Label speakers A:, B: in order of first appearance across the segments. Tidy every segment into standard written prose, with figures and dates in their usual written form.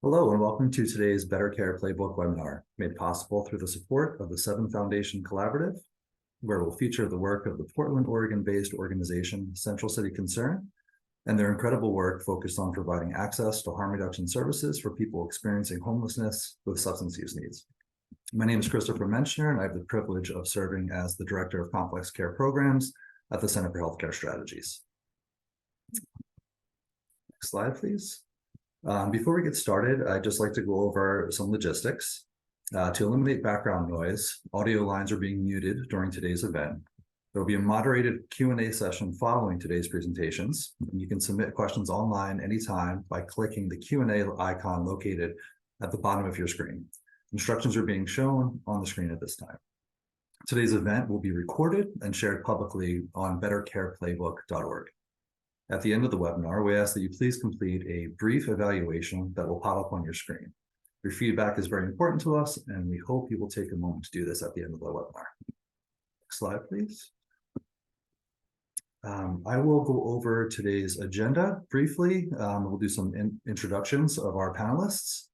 A: Hello and welcome to today's Better Care Playbook webinar, made possible through the support of the Seven Foundation Collaborative, where we'll feature the work of the Portland, Oregon-based organization Central City Concern and their incredible work focused on providing access to harm reduction services for people experiencing homelessness with substance use needs. My name is Christopher Menschner, and I have the privilege of serving as the Director of Complex Care Programs at the Center for Healthcare Strategies. Next slide, please. Before we get started, I'd just like to go over some logistics. To eliminate background noise, audio lines are being muted during today's event. There will be a moderated Q&A session following today's presentations. You can submit questions online anytime by clicking the Q&A icon located at the bottom of your screen. Instructions are being shown on the screen at this time. Today's event will be recorded and shared publicly on bettercareplaybook.org. At the end of the webinar, we ask that you please complete a brief evaluation that will pop up on your screen. Your feedback is very important to us, and we hope you will take a moment to do this at the end of the webinar. Next slide, please. I will go over today's agenda briefly. We'll do some introductions of our panelists.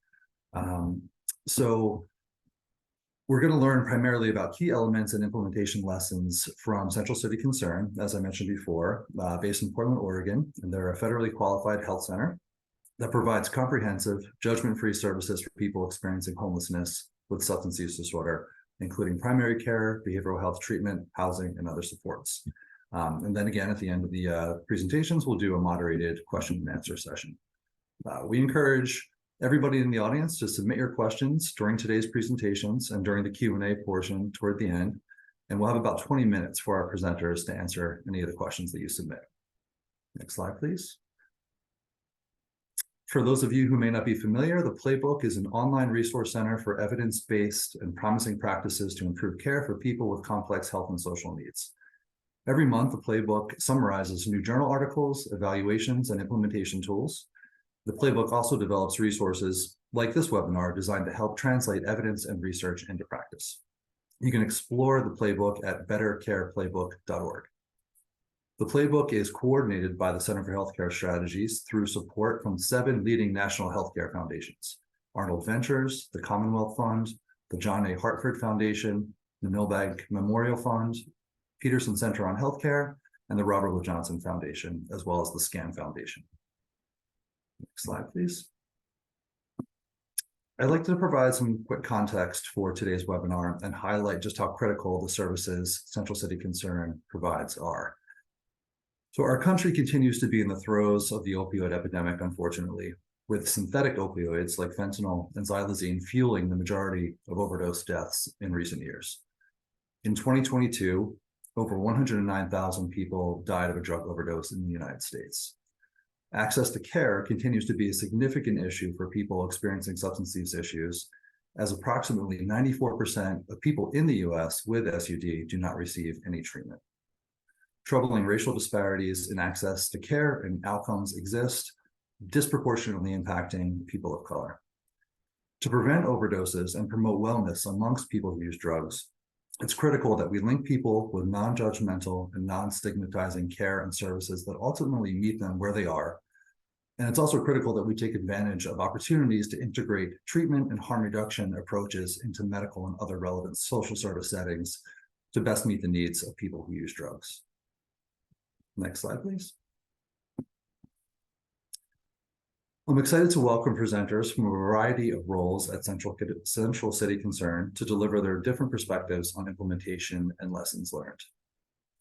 A: We're going to learn primarily about key elements and implementation lessons from Central City Concern, as I mentioned before, based in Portland, Oregon, and they're a federally qualified health center that provides comprehensive, judgment-free services for people experiencing homelessness with substance use disorder, including primary care, behavioral health treatment, housing, and other supports. And then again, at the end of the presentations, we'll do a moderated question and answer session. We encourage everybody in the audience to submit your questions during today's presentations and during the Q&A portion toward the end. And we'll have about 20 minutes for our presenters to answer any of the questions that you submit. Next slide, please. For those of you who may not be familiar, the Playbook is an online resource center for evidence-based and promising practices to improve care for people with complex health and social needs. Every month, the Playbook summarizes new journal articles, evaluations, and implementation tools. The Playbook also develops resources like this webinar designed to help translate evidence and research into practice. You can explore the Playbook at bettercareplaybook.org. The Playbook is coordinated by the Center for Healthcare Strategies through support from 7 leading national healthcare foundations: Arnold Ventures, the Commonwealth Fund, the John A. Hartford Foundation, the Milbank Memorial Fund, Peterson Center on Healthcare, and the Robert Wood Johnson Foundation, as well as the SCAN Foundation. Next slide, please. I'd like to provide some quick context for today's webinar and highlight just how critical the services Central City Concern provides are. So our country continues to be in the throes of the opioid epidemic, unfortunately, with synthetic opioids like fentanyl and xylazine fueling the majority of overdose deaths in recent years. In 2022, over 109,000 people died of a drug overdose in the United States. Access to care continues to be a significant issue for people experiencing substance use issues, as approximately 94% of people in the US with SUD do not receive any treatment. Troubling racial disparities in access to care and outcomes exist, disproportionately impacting people of color. To prevent overdoses and promote wellness amongst people who use drugs, it's critical that we link people with non-judgmental and non-stigmatizing care and services that ultimately meet them where they are. And it's also critical that we take advantage of opportunities to integrate treatment and harm reduction approaches into medical and other relevant social service settings to best meet the needs of people who use drugs. Next slide, please. I'm excited to welcome presenters from a variety of roles at Central City Concern to deliver their different perspectives on implementation and lessons learned.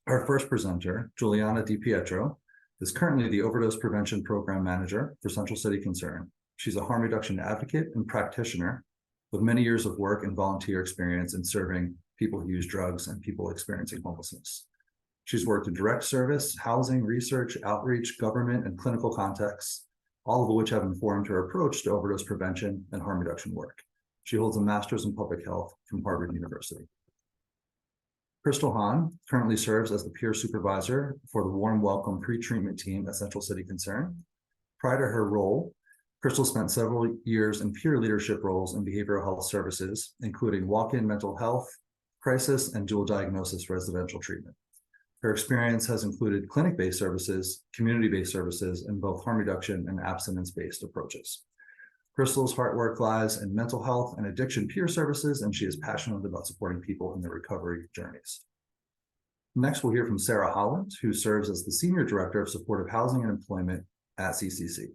A: Our first presenter, Juliana DiPietro, is currently the Overdose Prevention Program Manager for Central City Concern. She's a harm reduction advocate and practitioner with many years of work and volunteer experience in serving people who use drugs and people experiencing homelessness. She's worked in direct service, housing, research, outreach, government, and clinical contexts, all of which have informed her approach to overdose prevention and harm reduction work. She holds a master's in public health from Harvard University. Crystal Hahn currently serves as the peer supervisor for the Warm Welcome pre-treatment team at Central City Concern. Prior to her role, Crystal spent several years in peer leadership roles in behavioral health services, including walk-in mental health, crisis, and dual diagnosis residential treatment. Her experience has included clinic-based services, community-based services, and both harm reduction and abstinence-based approaches. Crystal's heart work lies in mental health and addiction peer services, and she is passionate about supporting people in their recovery journeys. Next, we'll hear from Sarah Holland, who serves as the Senior Director of Supportive Housing and Employment at CCC.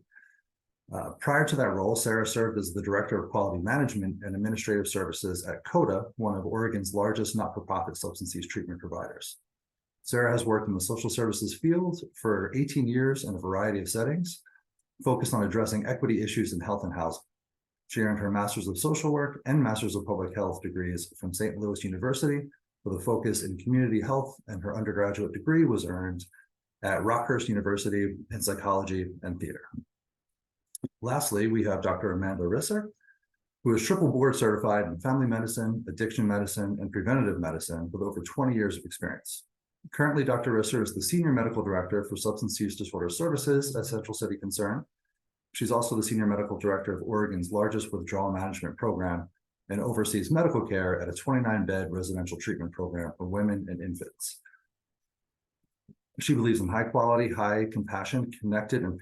A: Prior to that role, Sarah served as the Director of Quality Management and Administrative Services at CODA, one of Oregon's largest not-for-profit substance use treatment providers. Sarah has worked in the social services field for 18 years in a variety of settings, focused on addressing equity issues in health and housing. She earned her Master's of Social Work and Master's of Public Health degrees from St. Louis University with a focus in community health, and her undergraduate degree was earned at Rockhurst University in psychology and theater. Lastly, we have Dr. Amanda Risser, who is triple board certified in family medicine, addiction medicine, and preventative medicine with over 20 years of experience. Currently, Dr. Risser is the Senior Medical Director for Substance Use Disorder Services at Central City Concern. She's also the Senior Medical Director of Oregon's largest withdrawal management program and oversees medical care at a 29-bed residential treatment program for women and infants. She believes in high quality, high compassion, connected, and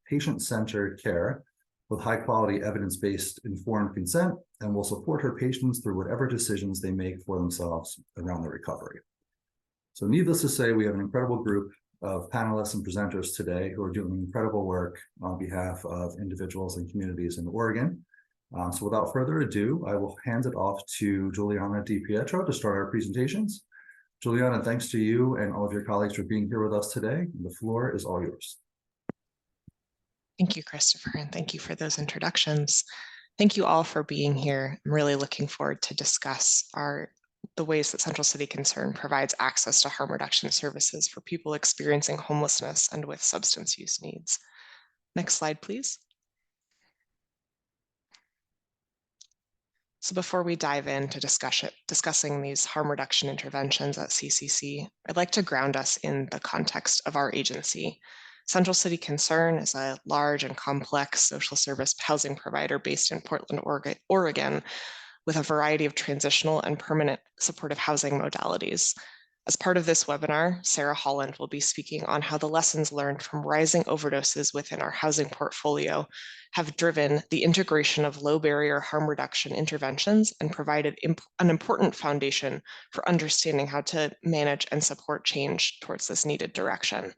A: patient-centered care with high quality, evidence-based informed consent, and will support her patients through whatever decisions they make for themselves around their recovery. So needless to say, we have an incredible group of panelists and presenters today who are doing incredible work on behalf of individuals and communities in Oregon. So without further ado, I will hand it off to Juliana DiPietro to start our presentations. Juliana, thanks to you and all of your colleagues for being here with us today. The floor is all yours.
B: Thank you, Christopher, and thank you for those introductions. Thank you all for being here. I'm really looking forward to discuss the ways that Central City Concern provides access to harm reduction services for people experiencing homelessness and with substance use needs. Next slide, please. So before we dive into discussing these harm reduction interventions at CCC, I'd like to ground us in the context of our agency. Central City Concern is a large and complex social service housing provider based in Portland, Oregon, with a variety of transitional and permanent supportive housing modalities. As part of this webinar, Sarah Holland will be speaking on how the lessons learned from rising overdoses within our housing portfolio have driven the integration of low barrier harm reduction interventions and provided an important foundation for understanding how to manage and support change towards this needed direction.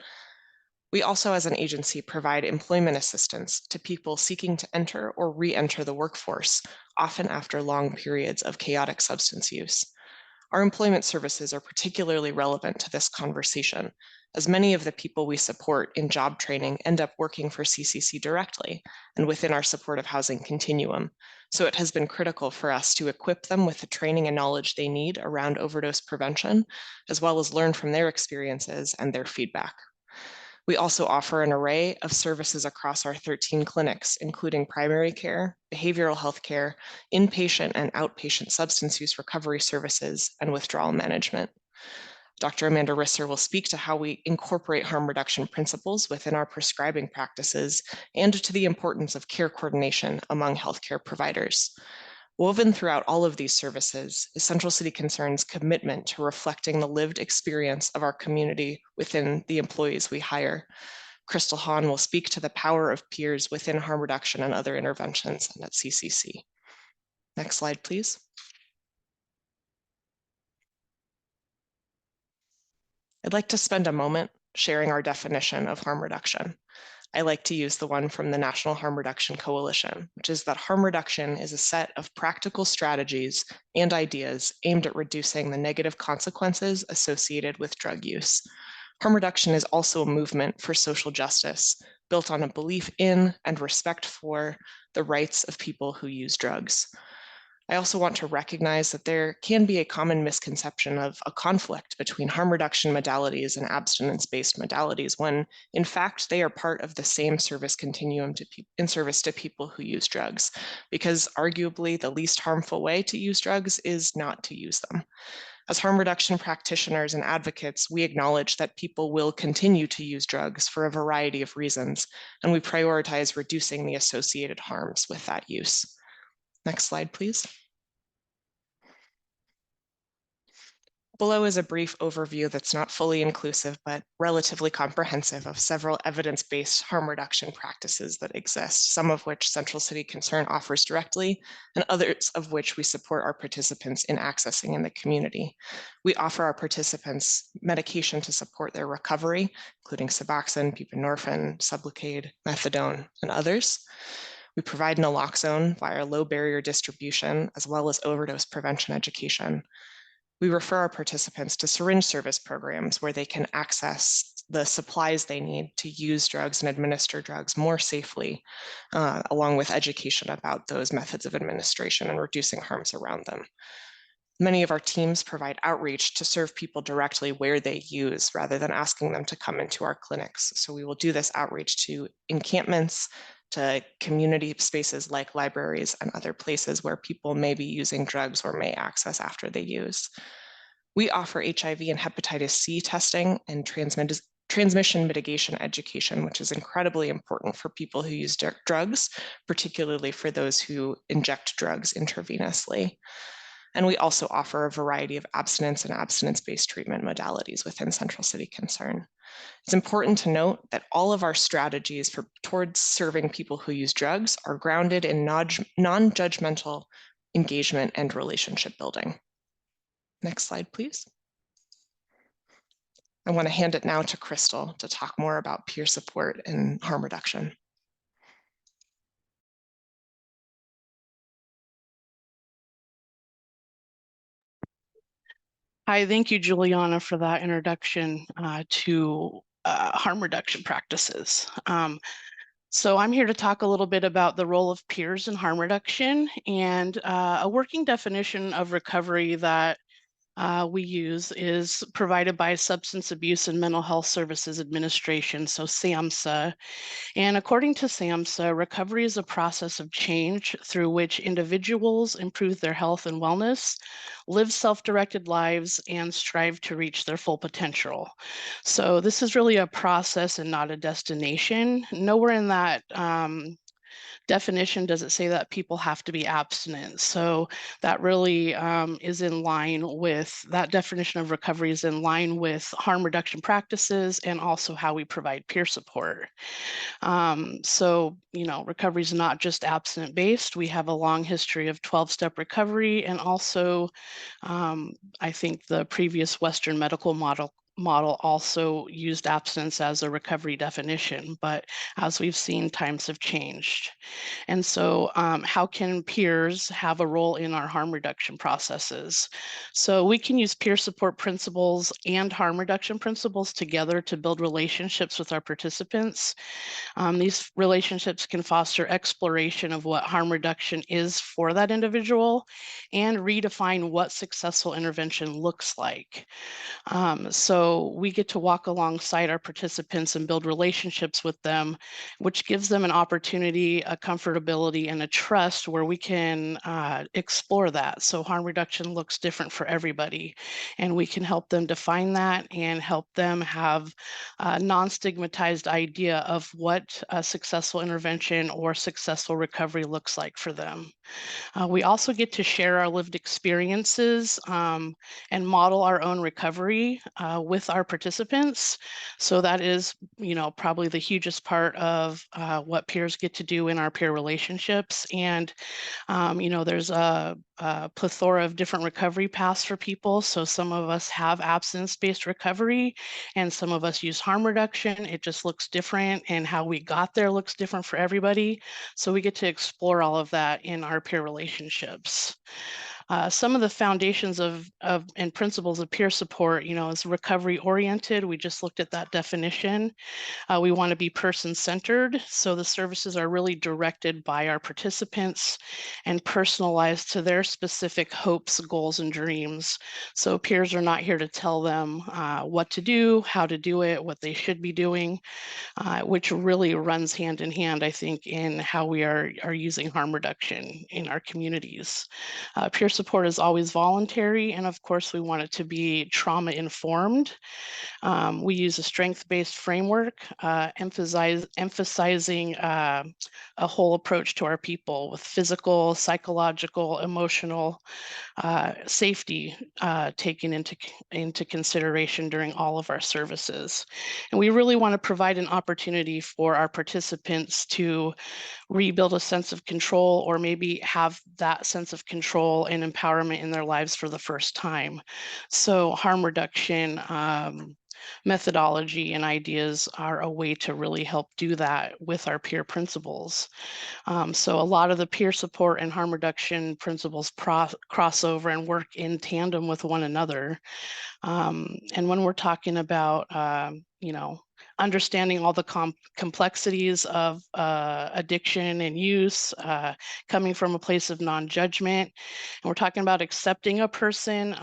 B: We also, as an agency, provide employment assistance to people seeking to enter or re-enter the workforce, often after long periods of chaotic substance use. Our employment services are particularly relevant to this conversation, as many of the people we support in job training end up working for CCC directly and within our supportive housing continuum. So it has been critical for us to equip them with the training and knowledge they need around overdose prevention, as well as learn from their experiences and their feedback. We also offer an array of services across our 13 clinics, including primary care, behavioral health care, inpatient and outpatient substance use recovery services, and withdrawal management. Dr. Amanda Risser will speak to how we incorporate harm reduction principles within our prescribing practices and to the importance of care coordination among healthcare providers. Woven throughout all of these services is Central City Concern's commitment to reflecting the lived experience of our community within the employees we hire. Crystal Hahn will speak to the power of peers within harm reduction and other interventions at CCC. Next slide, please. I'd like to spend a moment sharing our definition of harm reduction. I like to use the one from the National Harm Reduction Coalition, which is that harm reduction is a set of practical strategies and ideas aimed at reducing the negative consequences associated with drug use. Harm reduction is also a movement for social justice, built on a belief in and respect for the rights of people who use drugs. I also want to recognize that there can be a common misconception of a conflict between harm reduction modalities and abstinence-based modalities when, in fact, they are part of the same service continuum in service to people who use drugs, because arguably the least harmful way to use drugs is not to use them. As harm reduction practitioners and advocates, we acknowledge that people will continue to use drugs for a variety of reasons, and we prioritize reducing the associated harms with that use. Next slide, please. Below is a brief overview that's not fully inclusive, but relatively comprehensive of several evidence-based harm reduction practices that exist, some of which Central City Concern offers directly, and others of which we support our participants in accessing in the community. We offer our participants medication to support their recovery, including Suboxone, buprenorphine, Sublocade, methadone, and others. We provide naloxone via low barrier distribution, as well as overdose prevention education. We refer our participants to syringe service programs where they can access the supplies they need to use drugs and administer drugs more safely, along with education about those methods of administration and reducing harms around them. Many of our teams provide outreach to serve people directly where they use rather than asking them to come into our clinics. So we will do this outreach to encampments, to community spaces like libraries and other places where people may be using drugs or may access after they use. We offer HIV and hepatitis C testing and transmission mitigation education, which is incredibly important for people who use drugs, particularly for those who inject drugs intravenously. And we also offer a variety of abstinence and abstinence-based treatment modalities within Central City Concern. It's important to note that all of our strategies towards serving people who use drugs are grounded in non-judgmental engagement and relationship building. Next slide, please. I want to hand it now to Crystal to talk more about peer support and harm reduction.
C: Hi, thank you, Juliana, for that introduction to harm reduction practices. So I'm here to talk a little bit about the role of peers in harm reduction and a working definition of recovery that we use is provided by Substance Abuse and Mental Health Services Administration, so SAMHSA. And according to SAMHSA, recovery is a process of change through which individuals improve their health and wellness, live self-directed lives, and strive to reach their full potential. So this is really a process and not a destination. Nowhere in that definition does it say that people have to be abstinent. So that really is in line with, that definition of recovery is in line with harm reduction practices and also how we provide peer support. So, recovery is not just abstinent based. We have a long history of 12-step recovery, and also I think the previous Western medical model also used abstinence as a recovery definition, but as we've seen, times have changed. And so how can peers have a role in our harm reduction processes? So we can use peer support principles and harm reduction principles together to build relationships with our participants. These relationships can foster exploration of what harm reduction is for that individual and redefine what successful intervention looks like. So we get to walk alongside our participants and build relationships with them, which gives them an opportunity, a comfortability, and a trust where we can explore that. So harm reduction looks different for everybody, and we can help them define that and help them have a non-stigmatized idea of what a successful intervention or successful recovery looks like for them. We also get to share our lived experiences and model our own recovery with our participants. So that is, probably the hugest part of what peers get to do in our peer relationships. And, there's a plethora of different recovery paths for people. So some of us have abstinence-based recovery, and some of us use harm reduction. It just looks different, and how we got there looks different for everybody. So we get to explore all of that in our peer relationships. Some of the foundations of and principles of peer support, is recovery oriented. We just looked at that definition. We want to be person-centered, so the services are really directed by our participants and personalized to their specific hopes, goals, and dreams. So peers are not here to tell them what to do, how to do it, what they should be doing, which really runs hand in hand, I think, in how we are using harm reduction in our communities. Peer peer support is always voluntary, and of course, we want it to be trauma-informed. We use a strength-based framework, emphasizing a whole approach to our people with physical, psychological, emotional safety taken into consideration during all of our services. And we really want to provide an opportunity for our participants to rebuild a sense of control, or maybe have that sense of control and empowerment in their lives for the first time. So harm reduction methodology and ideas are a way to really help do that with our peer principles. So a lot of the peer support and harm reduction principles cross over and work in tandem with one another. And when we're talking about, understanding all the complexities of addiction and use, coming from a place of non-judgment, and we're talking about accepting a person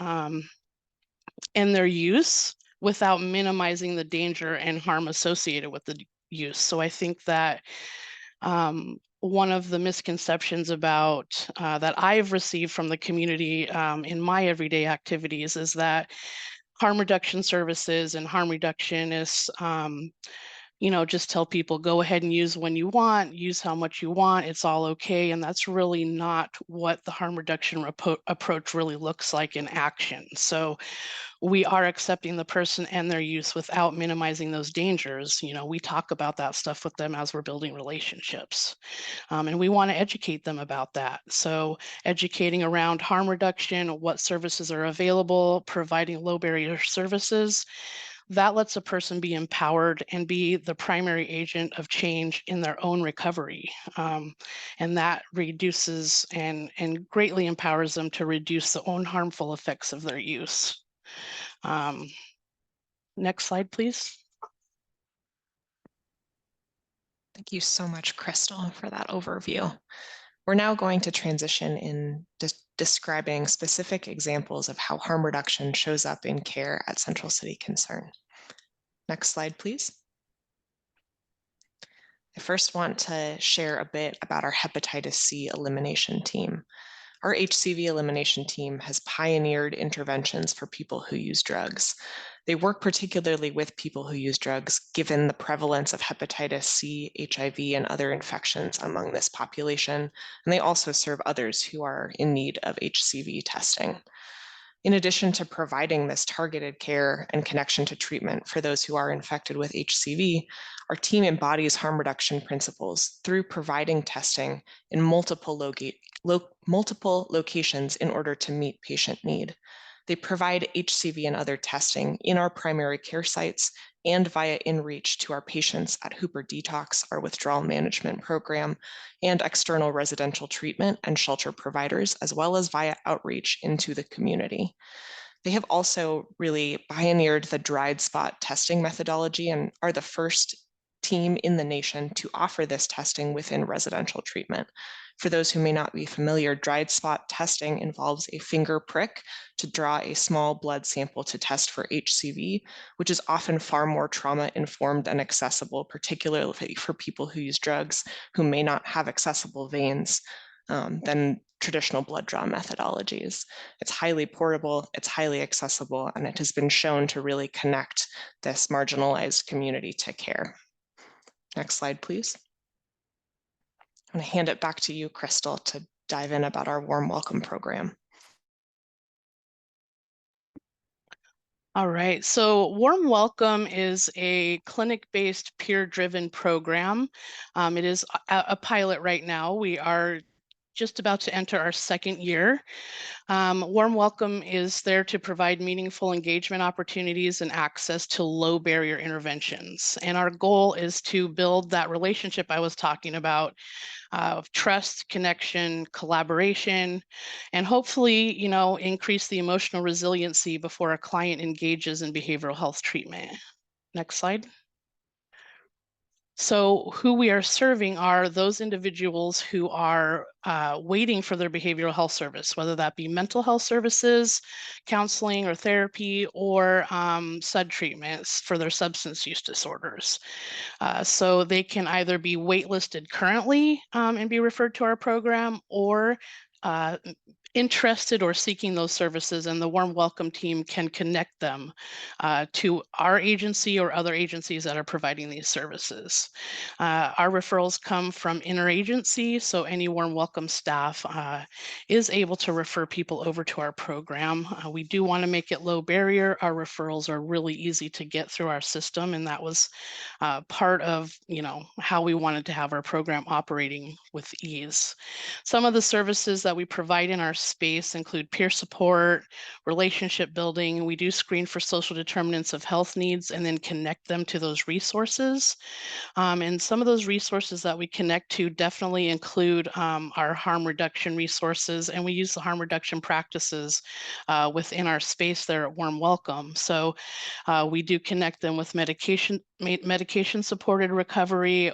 C: and their use without minimizing the danger and harm associated with the use. So I think that one of the misconceptions about that I've received from the community in my everyday activities is that harm reduction services and harm reductionists, just tell people, go ahead and use when you want, use how much you want, it's all okay. And that's really not what the harm reduction approach really looks like in action. So we are accepting the person and their use without minimizing those dangers. We talk about that stuff with them as we're building relationships. And we want to educate them about that. So educating around harm reduction, what services are available, providing low barrier services, that lets a person be empowered and be the primary agent of change in their own recovery. And that reduces and greatly empowers them to reduce the own harmful effects of their use. Next slide, please.
B: Thank you so much, Crystal, for that overview. We're now going to transition in describing specific examples of how harm reduction shows up in care at Central City Concern. Next slide, please. I first want to share a bit about our hepatitis C elimination team. Our HCV elimination team has pioneered interventions for people who use drugs. They work particularly with people who use drugs, given the prevalence of hepatitis C, HIV, and other infections among this population, and they also serve others who are in need of HCV testing. In addition to providing this targeted care and connection to treatment for those who are infected with HCV, our team embodies harm reduction principles through providing testing in multiple locations in order to meet patient need. They provide HCV and other testing in our primary care sites and via InReach to our patients at Hooper Detox, our withdrawal management program, and external residential treatment and shelter providers, as well as via outreach into the community. They have also really pioneered the dried spot testing methodology and are the first team in the nation to offer this testing within residential treatment. For those who may not be familiar, dried spot testing involves a finger prick to draw a small blood sample to test for HCV, which is often far more trauma-informed and accessible, particularly for people who use drugs who may not have accessible veins than traditional blood draw methodologies. It's highly portable, it's highly accessible, and it has been shown to really connect this marginalized community to care. Next slide, please. I'm going to hand it back to you, Crystal, to dive in about our warm welcome program.
C: All right, so Warm Welcome is a clinic-based peer-driven program. It is a pilot right now. We are just about to enter our second year. Warm Welcome is there to provide meaningful engagement opportunities and access to low barrier interventions. And our goal is to build that relationship I was talking about of trust, connection, collaboration, and hopefully, increase the emotional resiliency before a client engages in behavioral health treatment. Next slide. So who we are serving are those individuals who are waiting for their behavioral health service, whether that be mental health services, counseling or therapy, or SUD treatments for their substance use disorders. So they can either be waitlisted currently and be referred to our program, or interested or seeking those services, and the Warm Welcome team can connect them to our agency or other agencies that are providing these services. Our referrals come from interagency, so any Warm Welcome staff is able to refer people over to our program. We do want to make it low barrier. Our referrals are really easy to get through our system, and that was part of how we wanted to have our program operating with ease. Some of the services that we provide in our space include peer support, relationship building. We do screen for social determinants of health needs and then connect them to those resources. And some of those resources that we connect to definitely include our harm reduction resources, and we use the harm reduction practices within our space there at Warm Welcome. So we do connect them with medication supported recovery.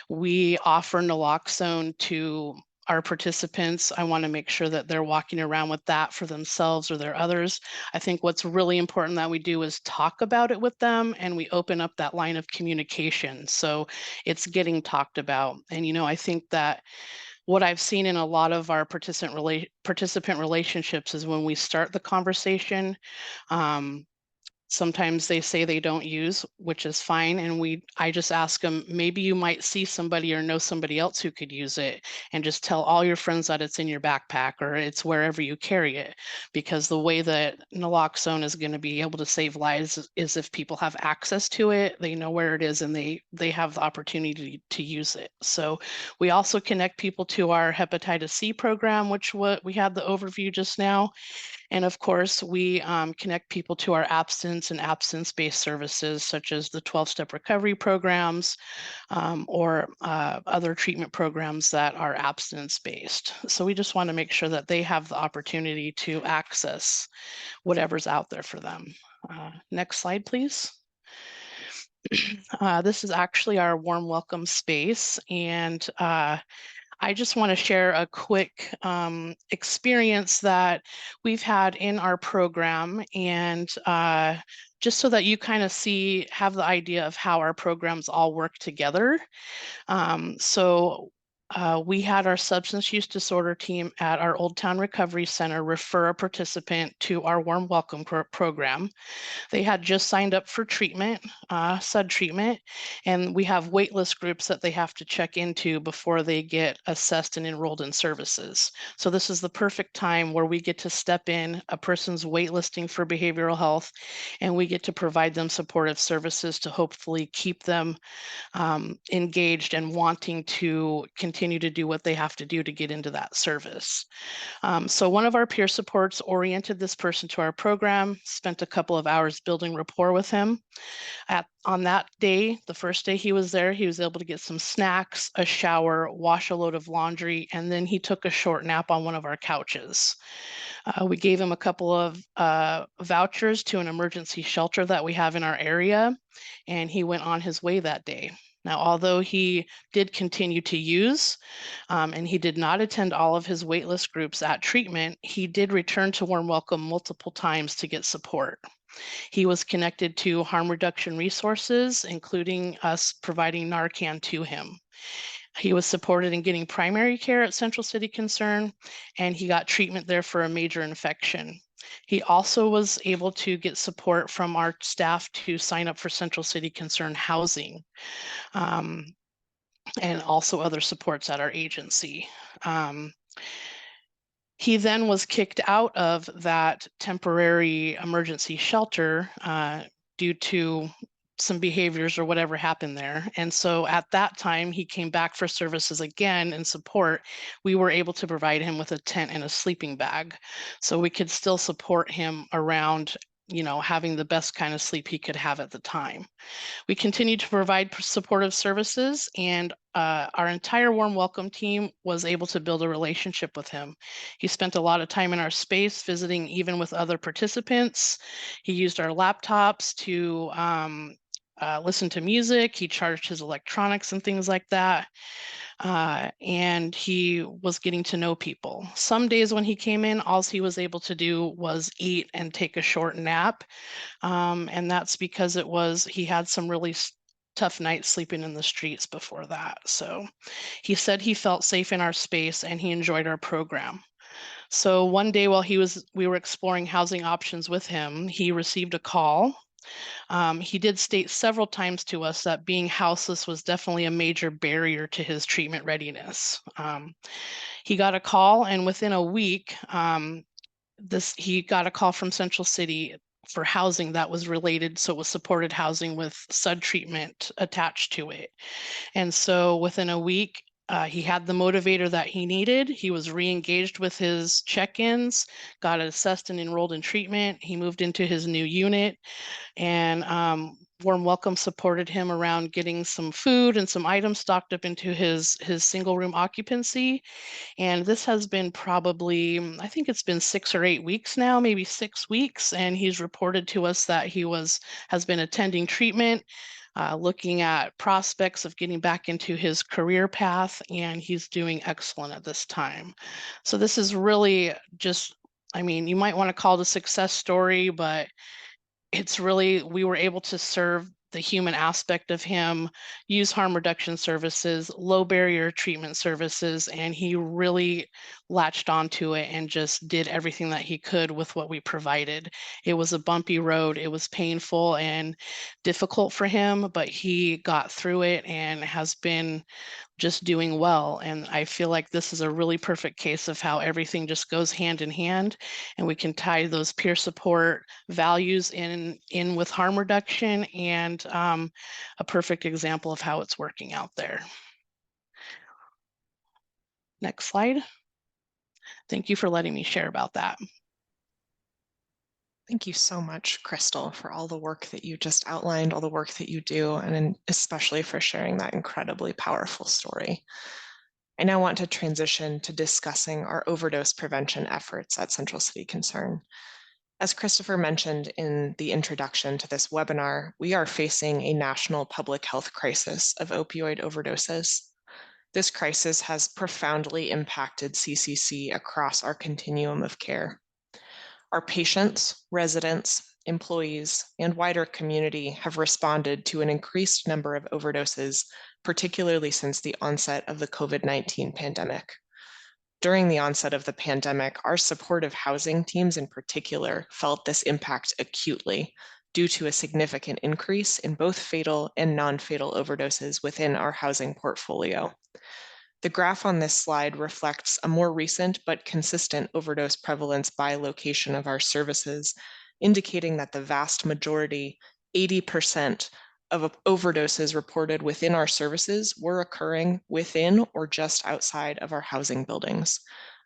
C: We offer naloxone to our participants. I want to make sure that they're walking around with that for themselves or their others. I think what's really important that we do is talk about it with them, and we open up that line of communication. So it's getting talked about. And, I think that what I've seen in a lot of our participant relationships is when we start the conversation, sometimes they say they don't use, which is fine. And I just ask them, maybe you might see somebody or know somebody else who could use it, and just tell all your friends that it's in your backpack or it's wherever you carry it. Because the way that naloxone is going to be able to save lives is if people have access to it, they know where it is, and they have the opportunity to use it. So we also connect people to our hepatitis C program, which we had the overview just now. And of course, we connect people to our abstinence and abstinence-based services, such as the 12-step recovery programs or other treatment programs that are abstinence-based. So we just want to make sure that they have the opportunity to access whatever's out there for them. Next slide, please. This is actually our Warm Welcome space, and I just want to share a quick experience that we've had in our program, and just so that you kind of have the idea of how our programs all work together. We had our substance use disorder team at our Old Town Recovery Center refer a participant to our Warm Welcome program. They had just signed up for treatment, SUD treatment, and we have waitlist groups that they have to check into before they get assessed and enrolled in services. So this is the perfect time where we get to step in a person's waitlisting for behavioral health, and we get to provide them supportive services to hopefully keep them engaged and wanting to continue to do what they have to do to get into that service. So one of our peer supports oriented this person to our program, spent a couple of hours building rapport with him. On that day, the first day he was there, he was able to get some snacks, a shower, wash a load of laundry, and then he took a short nap on one of our couches. We gave him a couple of vouchers to an emergency shelter that we have in our area, and he went on his way that day. Now, although he did continue to use and he did not attend all of his waitlist groups at treatment, he did return to Warm Welcome multiple times to get support. He was connected to harm reduction resources, including us providing Narcan to him. He was supported in getting primary care at Central City Concern, and he got treatment there for a major infection. He also was able to get support from our staff to sign up for Central City Concern housing, and also other supports at our agency. He then was kicked out of that temporary emergency shelter due to some behaviors or whatever happened there. And so at that time, he came back for services again and support. We were able to provide him with a tent and a sleeping bag, so we could still support him around, having the best kind of sleep he could have at the time. We continue to provide supportive services, and our entire Warm Welcome team was able to build a relationship with him. He spent a lot of time in our space, visiting even with other participants. He used our laptops to listen to music. He charged his electronics and things like that. And he was getting to know people. Some days when he came in, all he was able to do was eat and take a short nap. And that's because he had some really tough nights sleeping in the streets before that. So he said he felt safe in our space and he enjoyed our program. So one day while we were exploring housing options with him, he received a call. He did state several times to us that being houseless was definitely a major barrier to his treatment readiness. He got a call, and within a week, he got a call from Central City for housing that was related, so it was supported housing with SUD treatment attached to it. And so within a week, he had the motivator that he needed. He was re-engaged with his check-ins, got assessed and enrolled in treatment. He moved into his new unit, and Warm Welcome supported him around getting some food and some items stocked up into his single room occupancy. And this has been probably, I think it's been 6 or 8 weeks now, maybe 6 weeks. And he's reported to us that has been attending treatment, looking at prospects of getting back into his career path, and he's doing excellent at this time. So this is really just, I mean, you might want to call it a success story, but it's really, we were able to serve the human aspect of him, use harm reduction services, low barrier treatment services, and he really latched onto it and just did everything that he could with what we provided. It was a bumpy road. It was painful and difficult for him, but he got through it and has been just doing well. And I feel like this is a really perfect case of how everything just goes hand in hand, and we can tie those peer support values in with harm reduction, and a perfect example of how it's working out there. Next slide. Thank you for letting me share about that.
B: Thank you so much, Crystal, for all the work that you just outlined, all the work that you do, and especially for sharing that incredibly powerful story. I now want to transition to discussing our overdose prevention efforts at Central City Concern. As Christopher mentioned in the introduction to this webinar, we are facing a national public health crisis of opioid overdoses. This crisis has profoundly impacted CCC across our continuum of care. Our patients, residents, employees, and wider community have responded to an increased number of overdoses, particularly since the onset of the COVID-19 pandemic. During the onset of the pandemic, our supportive housing teams in particular felt this impact acutely due to a significant increase in both fatal and non-fatal overdoses within our housing portfolio. The graph on this slide reflects a more recent but consistent overdose prevalence by location of our services, indicating that the vast majority, 80% of overdoses reported within our services were occurring within or just outside of our housing buildings.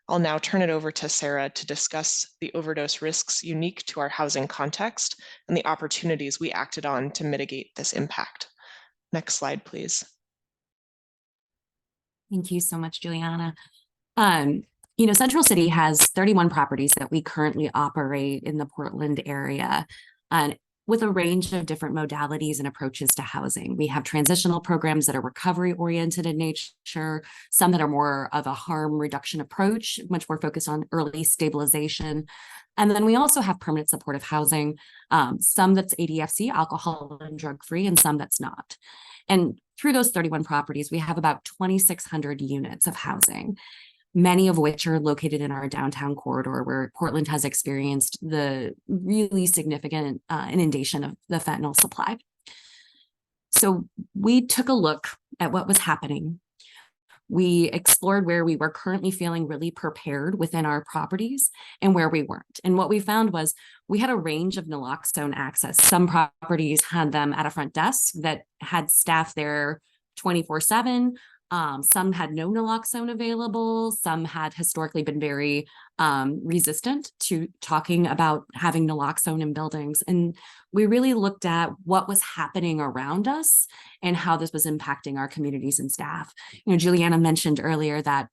B: I'll now turn it over to Sarah to discuss the overdose risks unique to our housing context and the opportunities we acted on to mitigate this impact. Next slide, please.
D: Thank you so much, Juliana. Central City has 31 properties that we currently operate in the Portland area, with a range of different modalities and approaches to housing. We have transitional programs that are recovery-oriented in nature, some that are more of a harm reduction approach, much more focused on early stabilization. And then we also have permanent supportive housing, some that's ADFC, alcohol and drug-free, and some that's not. And through those 31 properties, we have about 2,600 units of housing, many of which are located in our downtown corridor, where Portland has experienced the really significant inundation of the fentanyl supply. So we took a look at what was happening. We explored where we were currently feeling really prepared within our properties and where we weren't. And what we found was we had a range of naloxone access. Some properties had them at a front desk that had staff there 24/7. Some had no naloxone available. Some had historically been very resistant to talking about having naloxone in buildings. And we really looked at what was happening around us and how this was impacting our communities and staff. Juliana mentioned earlier that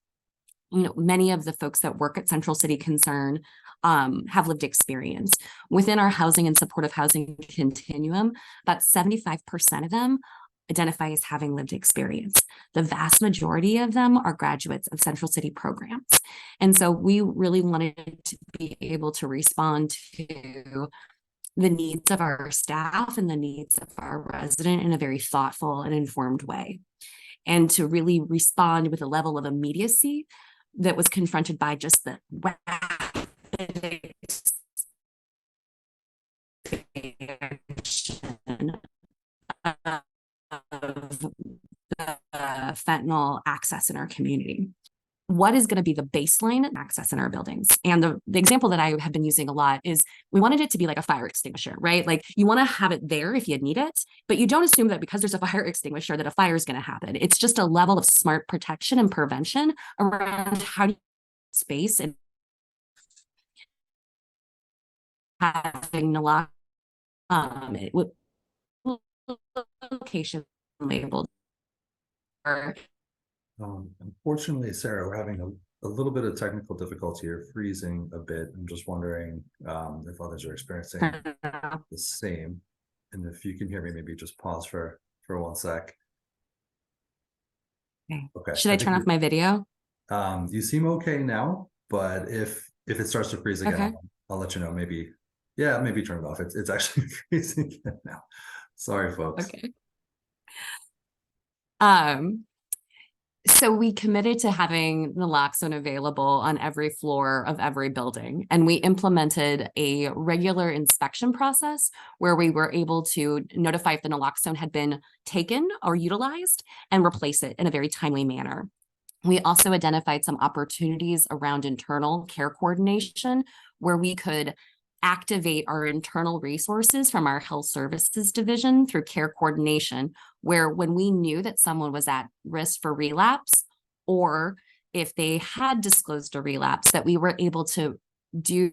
D: many of the folks that work at Central City Concern have lived experience. Within our housing and supportive housing continuum, about 75% of them identify as having lived experience. The vast majority of them are graduates of Central City programs. And so we really wanted to be able to respond to the needs of our staff and the needs of our resident in a very thoughtful and informed way. And to really respond with a level of immediacy that was confronted by just the rapid expansion of the fentanyl access in our community. What is going to be the baseline access in our buildings? And the example that I have been using a lot is we wanted it to be like a fire extinguisher, right? Like you want to have it there if you need it, but you don't assume that because there's a fire extinguisher that a fire is going to happen. It's just a level of smart protection and prevention around how to space and having naloxone with location labeled.
A: Unfortunately, Sarah, we're having a little bit of technical difficulty. You're freezing a bit. I'm just wondering if others are experiencing the same. And if you can hear me, maybe just pause for 1 sec. Okay.
D: Should I turn off my video?
A: You seem okay now, but if it starts to freeze again,
D: Okay.
A: I'll let you know. Maybe, yeah, maybe turn it off. It's actually freezing again now. Sorry, folks.
D: Okay. So we committed to having naloxone available on every floor of every building, and we implemented a regular inspection process where we were able to notify if the naloxone had been taken or utilized and replace it in a very timely manner. We also identified some opportunities around internal care coordination where we could activate our internal resources from our health services division through care coordination, where when we knew that someone was at risk for relapse, or if they had disclosed a relapse, that we were able to do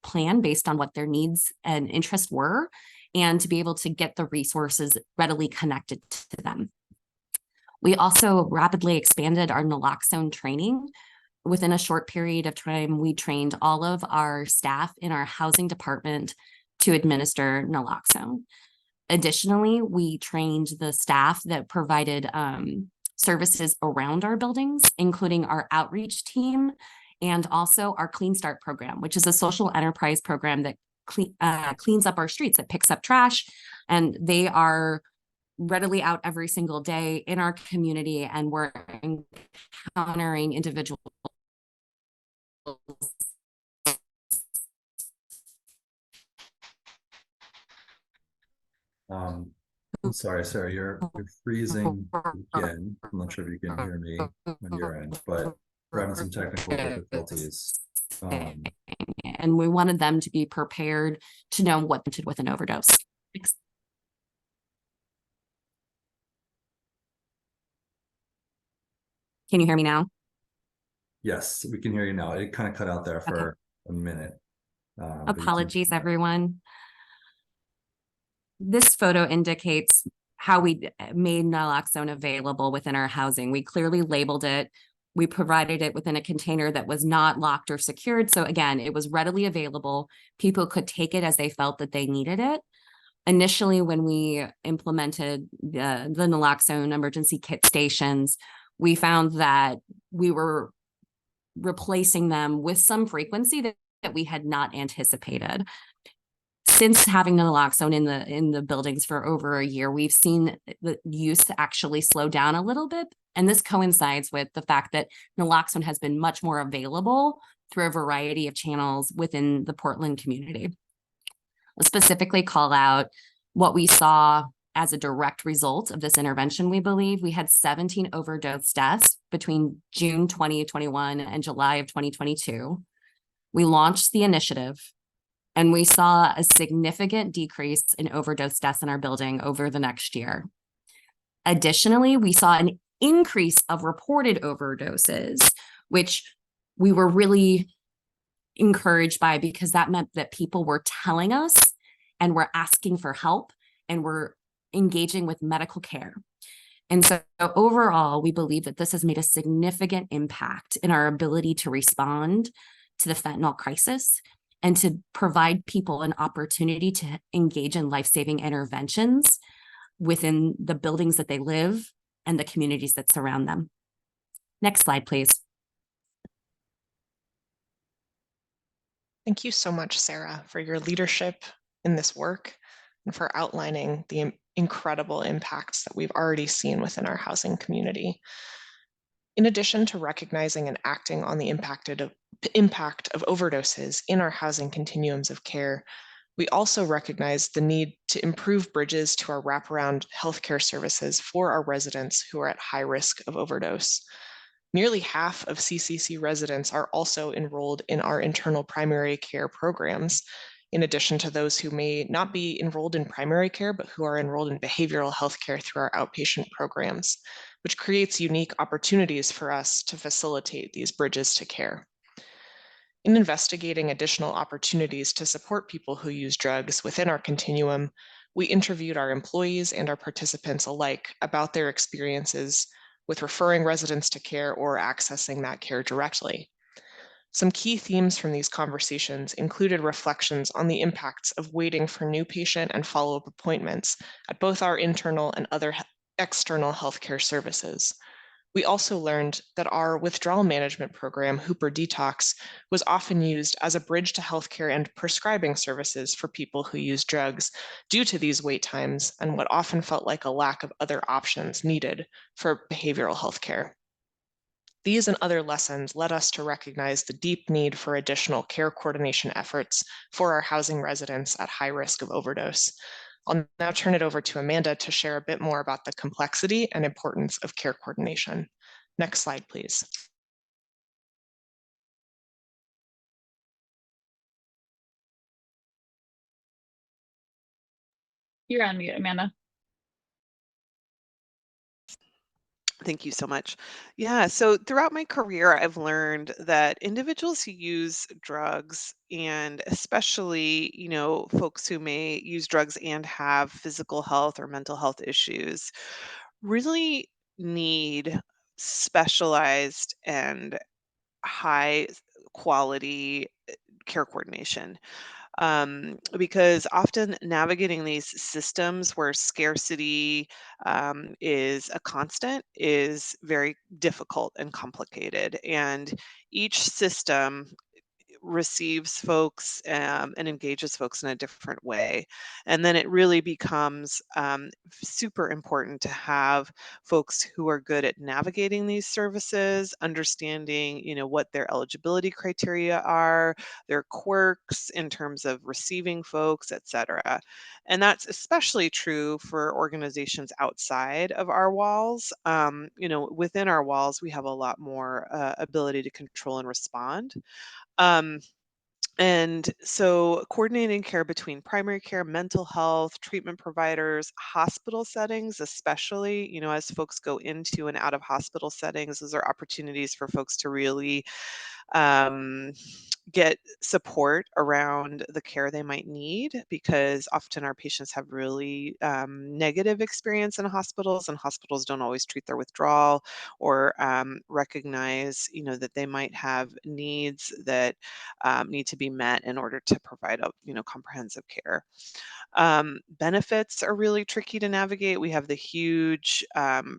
D: plan based on what their needs and interests were, and to be able to get the resources readily connected to them. We also rapidly expanded our naloxone training. Within a short period of time, we trained all of our staff in our housing department to administer naloxone. Additionally, we trained the staff that provided services around our buildings, including our outreach team and also our Clean Start program, which is a social enterprise program that cleans up our streets, that picks up trash, and they are readily out every single day in our community, and we're encountering individuals
A: I'm sorry, Sarah, you're freezing again. I'm not sure if you can hear me on your end, but we're having some technical difficulties.
D: And we wanted them to be prepared to know what to do with an overdose. Thanks. Can you hear me now?
A: Yes, we can hear you now. It kind of cut out there for a minute.
D: Apologies, everyone. This photo indicates how we made naloxone available within our housing. We clearly labeled it. We provided it within a container that was not locked or secured. So again, it was readily available. People could take it as they felt that they needed it. Initially, when we implemented the naloxone emergency kit stations, we found that we were replacing them with some frequency that we had not anticipated. Since having naloxone in the buildings for over a year, we've seen the use actually slow down a little bit. And this coincides with the fact that naloxone has been much more available through a variety of channels within the Portland community. I'll specifically call out what we saw as a direct result of this intervention. We believe we had 17 overdose deaths between June 2021 and July of 2022. We launched the initiative, and we saw a significant decrease in overdose deaths in our building over the next year. Additionally, we saw an increase of reported overdoses, which we were really encouraged by, because that meant that people were telling us and were asking for help and were engaging with medical care. And so overall, we believe that this has made a significant impact in our ability to respond to the fentanyl crisis and to provide people an opportunity to engage in life-saving interventions within the buildings that they live and the communities that surround them. Next slide, please.
B: Thank you so much, Sarah, for your leadership in this work and for outlining the incredible impacts that we've already seen within our housing community. In addition to recognizing and acting on the impact of overdoses in our housing continuums of care, we also recognize the need to improve bridges to our wraparound healthcare services for our residents who are at high risk of overdose. Nearly half of CCC residents are also enrolled in our internal primary care programs, in addition to those who may not be enrolled in primary care, but who are enrolled in behavioral health care through our outpatient programs, which creates unique opportunities for us to facilitate these bridges to care. In investigating additional opportunities to support people who use drugs within our continuum, we interviewed our employees and our participants alike about their experiences with referring residents to care or accessing that care directly. Some key themes from these conversations included reflections on the impacts of waiting for new patient and follow-up appointments at both our internal and other external healthcare services. We also learned that our withdrawal management program, Hooper Detox, was often used as a bridge to healthcare and prescribing services for people who use drugs due to these wait times and what often felt like a lack of other options needed for behavioral healthcare. These and other lessons led us to recognize the deep need for additional care coordination efforts for our housing residents at high risk of overdose. I'll now turn it over to Amanda to share a bit more about the complexity and importance of care coordination. Next slide, please.
E: You're on mute, Amanda.
F: Thank you so much. Yeah, so throughout my career, I've learned that individuals who use drugs, and especially, folks who may use drugs and have physical health or mental health issues, really need specialized and high quality care coordination, because often navigating these systems where scarcity is a constant is very difficult and complicated. And each system receives folks and engages folks in a different way. And then it really becomes super important to have folks who are good at navigating these services, understanding, what their eligibility criteria are, their quirks in terms of receiving folks, et cetera. And that's especially true for organizations outside of our walls. Within our walls, we have a lot more ability to control and respond. Um, and so coordinating care between primary care, mental health, treatment providers, hospital settings, especially, as folks go into and out of hospital settings, those are opportunities for folks to really um, get support around the care they might need, because often our patients have really negative experience in hospitals, and hospitals don't always treat their withdrawal or recognize that they might have needs that need to be met in order to provide a comprehensive care. Benefits are really tricky to navigate. We have the huge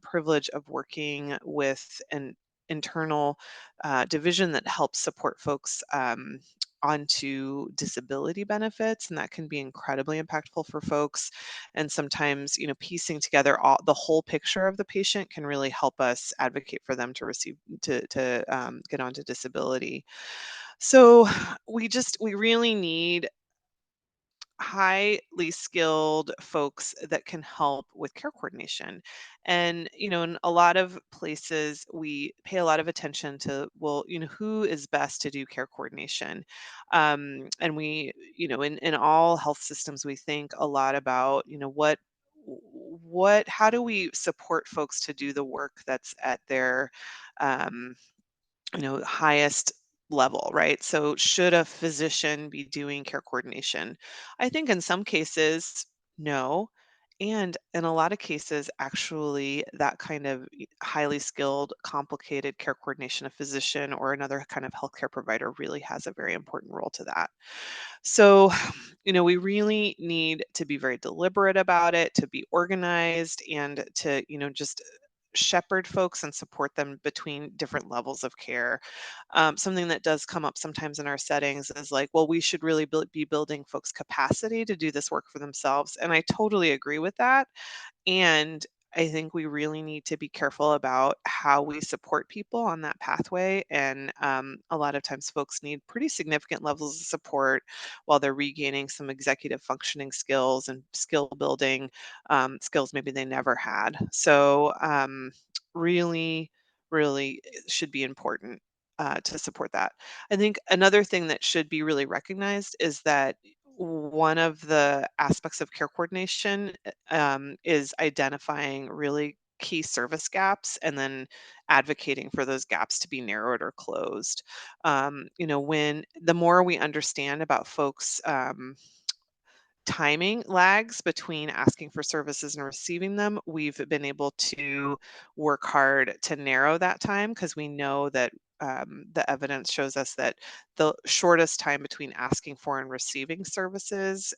F: privilege of working with an internal division that helps support folks onto disability benefits, and that can be incredibly impactful for folks. And sometimes, piecing together the whole picture of the patient can really help us advocate for them to receive to get onto disability. So we really need highly skilled folks that can help with care coordination. And, in a lot of places, we pay a lot of attention to, well, who is best to do care coordination. And we, in all health systems, we think a lot about, how do we support folks to do the work that's at their, um, highest level, right? So should a physician be doing care coordination? I think in some cases, no. And in a lot of cases, actually, that kind of highly skilled, complicated care coordination, a physician or another kind of healthcare provider really has a very important role to that. So, we really need to be very deliberate about it, to be organized, and to, just shepherd folks and support them between different levels of care. Something that does come up sometimes in our settings is like, well, we should really be building folks' capacity to do this work for themselves. And I totally agree with that. And I think we really need to be careful about how we support people on that pathway. And a lot of times, folks need pretty significant levels of support while they're regaining some executive functioning skills and skill building skills maybe they never had. So, really, really should be important to support that. I think another thing that should be really recognized is that one of the aspects of care coordination is identifying really key service gaps and then advocating for those gaps to be narrowed or closed. When the more we understand about folks' timing lags between asking for services and receiving them, we've been able to work hard to narrow that time because we know that the evidence shows us that the shortest time between asking for and receiving services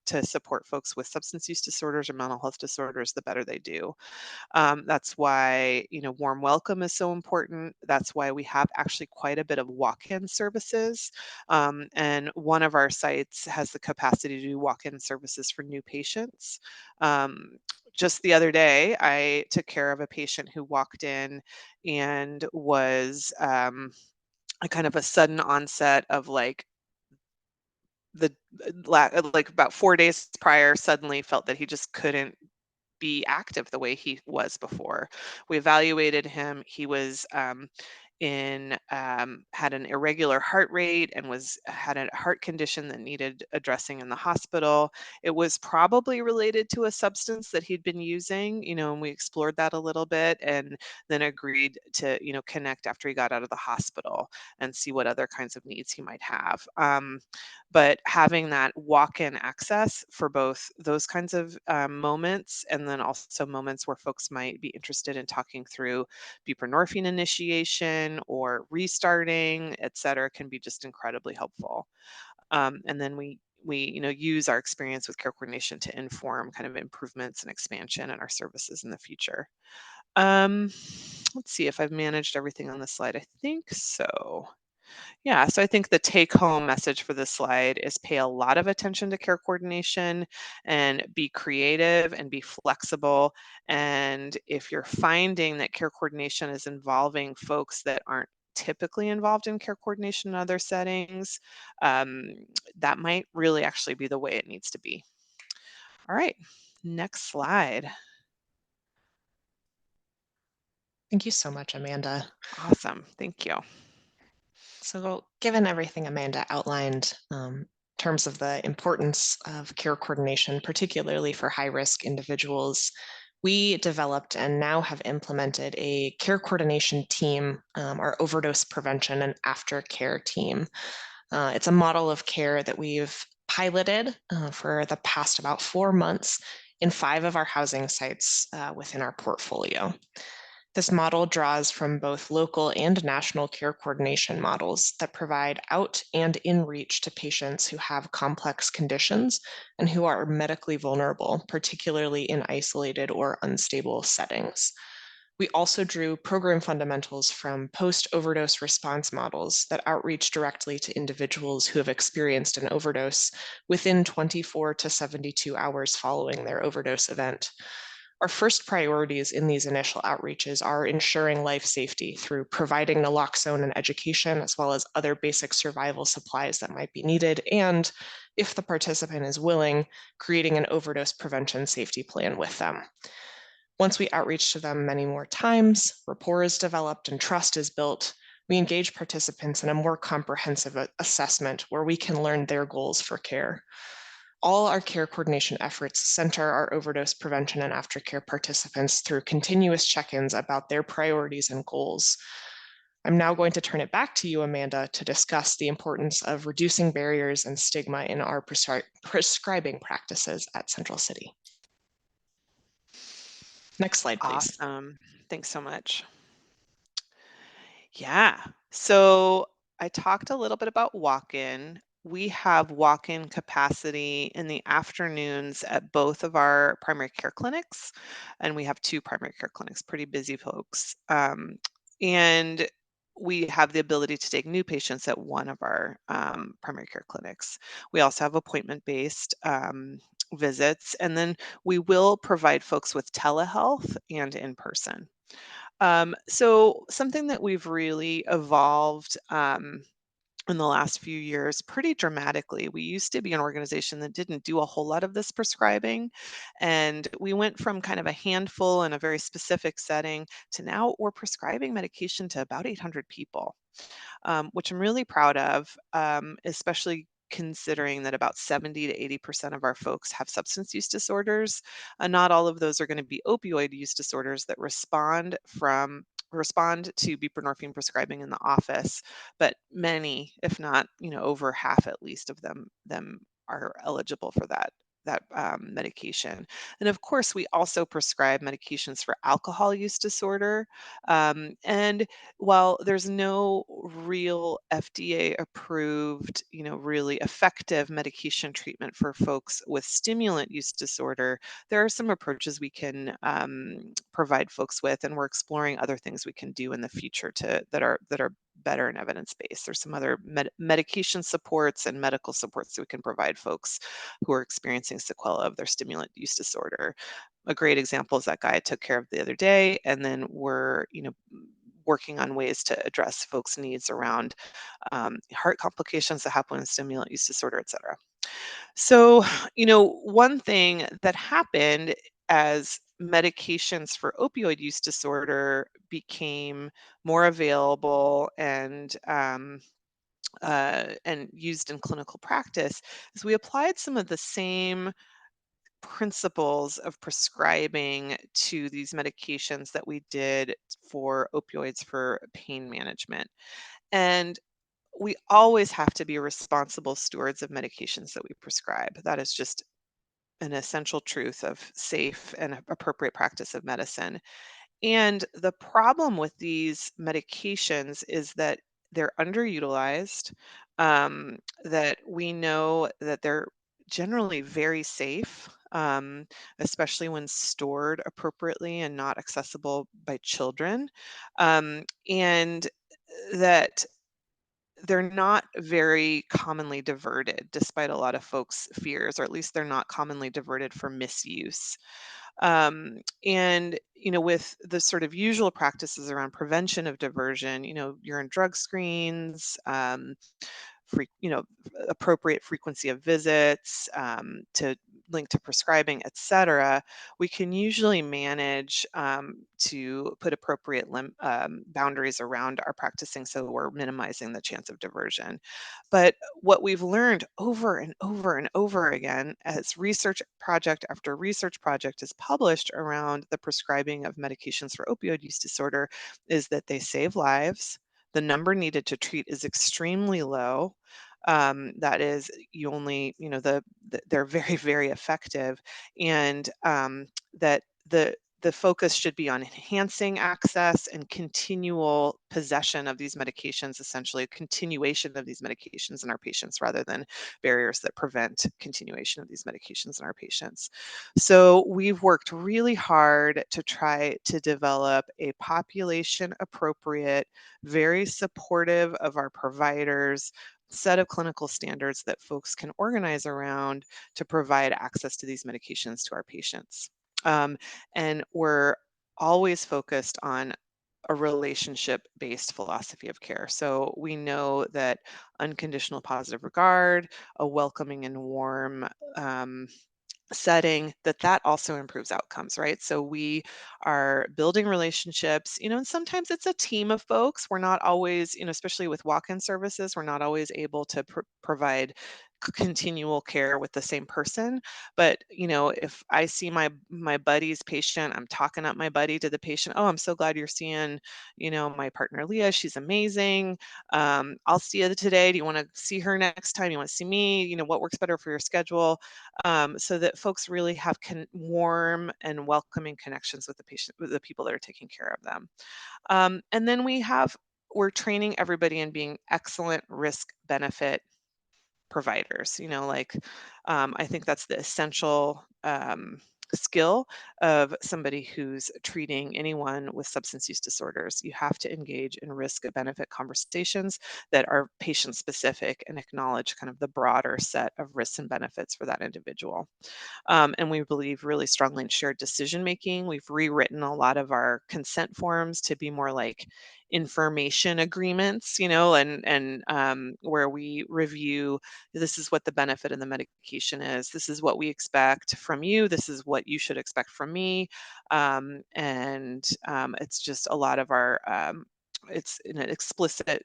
F: to support folks with substance use disorders or mental health disorders, the better they do. That's why, warm welcome is so important. That's why we have actually quite a bit of walk-in services. And one of our sites has the capacity to do walk-in services for new patients. Just the other day, I took care of a patient who walked in and was a kind of a sudden onset of like about 4 days prior, suddenly felt that he just couldn't be active the way he was before. We evaluated him. He was had an irregular heart rate and had a heart condition that needed addressing in the hospital. It was probably related to a substance that he'd been using, and we explored that a little bit and then agreed to, connect after he got out of the hospital and see what other kinds of needs he might have. But having that walk-in access for both those kinds of moments and then also moments where folks might be interested in talking through buprenorphine initiation or restarting, et cetera, can be just incredibly helpful. And then we use our experience with care coordination to inform kind of improvements and expansion in our services in the future. Um, let's see if I've managed everything on this slide. I think so. Yeah, so I think the take home message for this slide is pay a lot of attention to care coordination and be creative and be flexible. And if you're finding that care coordination is involving folks that aren't typically involved in care coordination in other settings, um, that might really actually be the way it needs to be. All right, next slide.
B: Thank you so much, Amanda.
F: Awesome, thank you.
B: So, given everything Amanda outlined, in terms of the importance of care coordination, particularly for high-risk individuals, we developed and now have implemented a care coordination team, our overdose prevention and aftercare team. It's a model of care that we've piloted for the past about 4 months in 5 of our housing sites within our portfolio. This model draws from both local and national care coordination models that provide out and in reach to patients who have complex conditions and who are medically vulnerable, particularly in isolated or unstable settings. We also drew program fundamentals from post-overdose response models that outreach directly to individuals who have experienced an overdose within 24 to 72 hours following their overdose event. Our first priorities in these initial outreaches are ensuring life safety through providing naloxone and education, as well as other basic survival supplies that might be needed, and if the participant is willing, creating an overdose prevention safety plan with them. Once we outreach to them many more times, rapport is developed and trust is built, we engage participants in a more comprehensive assessment where we can learn their goals for care. All our care coordination efforts center our overdose prevention and aftercare participants through continuous check-ins about their priorities and goals. I'm now going to turn it back to you, Amanda, to discuss the importance of reducing barriers and stigma in our prescribing practices at Central City. Next slide, please.
F: Awesome. Thanks so much. Yeah. So I talked a little bit about walk-in. We have walk-in capacity in the afternoons at both of our primary care clinics, and we have 2 primary care clinics, pretty busy folks. And we have the ability to take new patients at one of our primary care clinics. We also have appointment-based visits, and then we will provide folks with telehealth and in person. So something that we've really evolved in the last few years pretty dramatically. We used to be an organization that didn't do a whole lot of this prescribing, and we went from kind of a handful in a very specific setting to now we're prescribing medication to about 800 people, which I'm really proud of, especially considering that about 70 to 80% of our folks have substance use disorders. Not all of those are going to be opioid use disorders that respond to buprenorphine prescribing in the office, but many, if not, over half at least of them are eligible for that medication. And of course, we also prescribe medications for alcohol use disorder. And while there's no real FDA approved, really effective medication treatment for folks with stimulant use disorder, there are some approaches we can provide folks with, and we're exploring other things we can do in the future that are better and evidence-based. There's some other medication supports and medical supports that we can provide folks who are experiencing sequelae of their stimulant use disorder. A great example is that guy I took care of the other day, and then we're, working on ways to address folks' needs around heart complications that happen in stimulant use disorder, et cetera. So, one thing that happened as medications for opioid use disorder became more available and used in clinical practice is we applied some of the same principles of prescribing to these medications that we did for opioids for pain management. And we always have to be responsible stewards of medications that we prescribe. That is just an essential truth of safe and appropriate practice of medicine. And the problem with these medications is that they're underutilized, that we know that they're generally very safe, especially when stored appropriately and not accessible by children, and that they're not very commonly diverted, despite a lot of folks' fears, or at least they're not commonly diverted for misuse. And with the sort of usual practices around prevention of diversion, urine drug screens, appropriate frequency of visits, to link to prescribing, et cetera, we can usually manage to put appropriate boundaries around our practicing so we're minimizing the chance of diversion. But what we've learned over and over and over again as research project after research project is published around the prescribing of medications for opioid use disorder is that they save lives. The number needed to treat is extremely low. That is, you only, they're very, very effective, and that the focus should be on enhancing access and continual possession of these medications, essentially a continuation of these medications in our patients rather than barriers that prevent continuation of these medications in our patients. So we've worked really hard to try to develop a population appropriate, very supportive of our providers, set of clinical standards that folks can organize around to provide access to these medications to our patients. And we're always focused on a relationship-based philosophy of care. So we know that unconditional positive regard, a welcoming and warm setting, that also improves outcomes, right? So we are building relationships, and sometimes it's a team of folks. We're not always, especially with walk-in services, we're not always able to provide continual care with the same person. But if I see my buddy's patient, I'm talking up my buddy to the patient. Oh, I'm so glad you're seeing my partner Leah, she's amazing. I'll see you today. Do you want to see her next time? You want to see me? What works better for your schedule? So that folks really have warm and welcoming connections with the patient, with the people that are taking care of them. And then we're training everybody in being excellent risk benefit providers. I think that's the essential skill of somebody who's treating anyone with substance use disorders. You have to engage in risk benefit conversations that are patient specific and acknowledge kind of the broader set of risks and benefits for that individual. And we believe really strongly in shared decision making. We've rewritten a lot of our consent forms to be more like information agreements, and where we review, this is what the benefit of the medication is, this is what we expect from you, this is what you should expect from me, and it's just a lot of our it's an explicit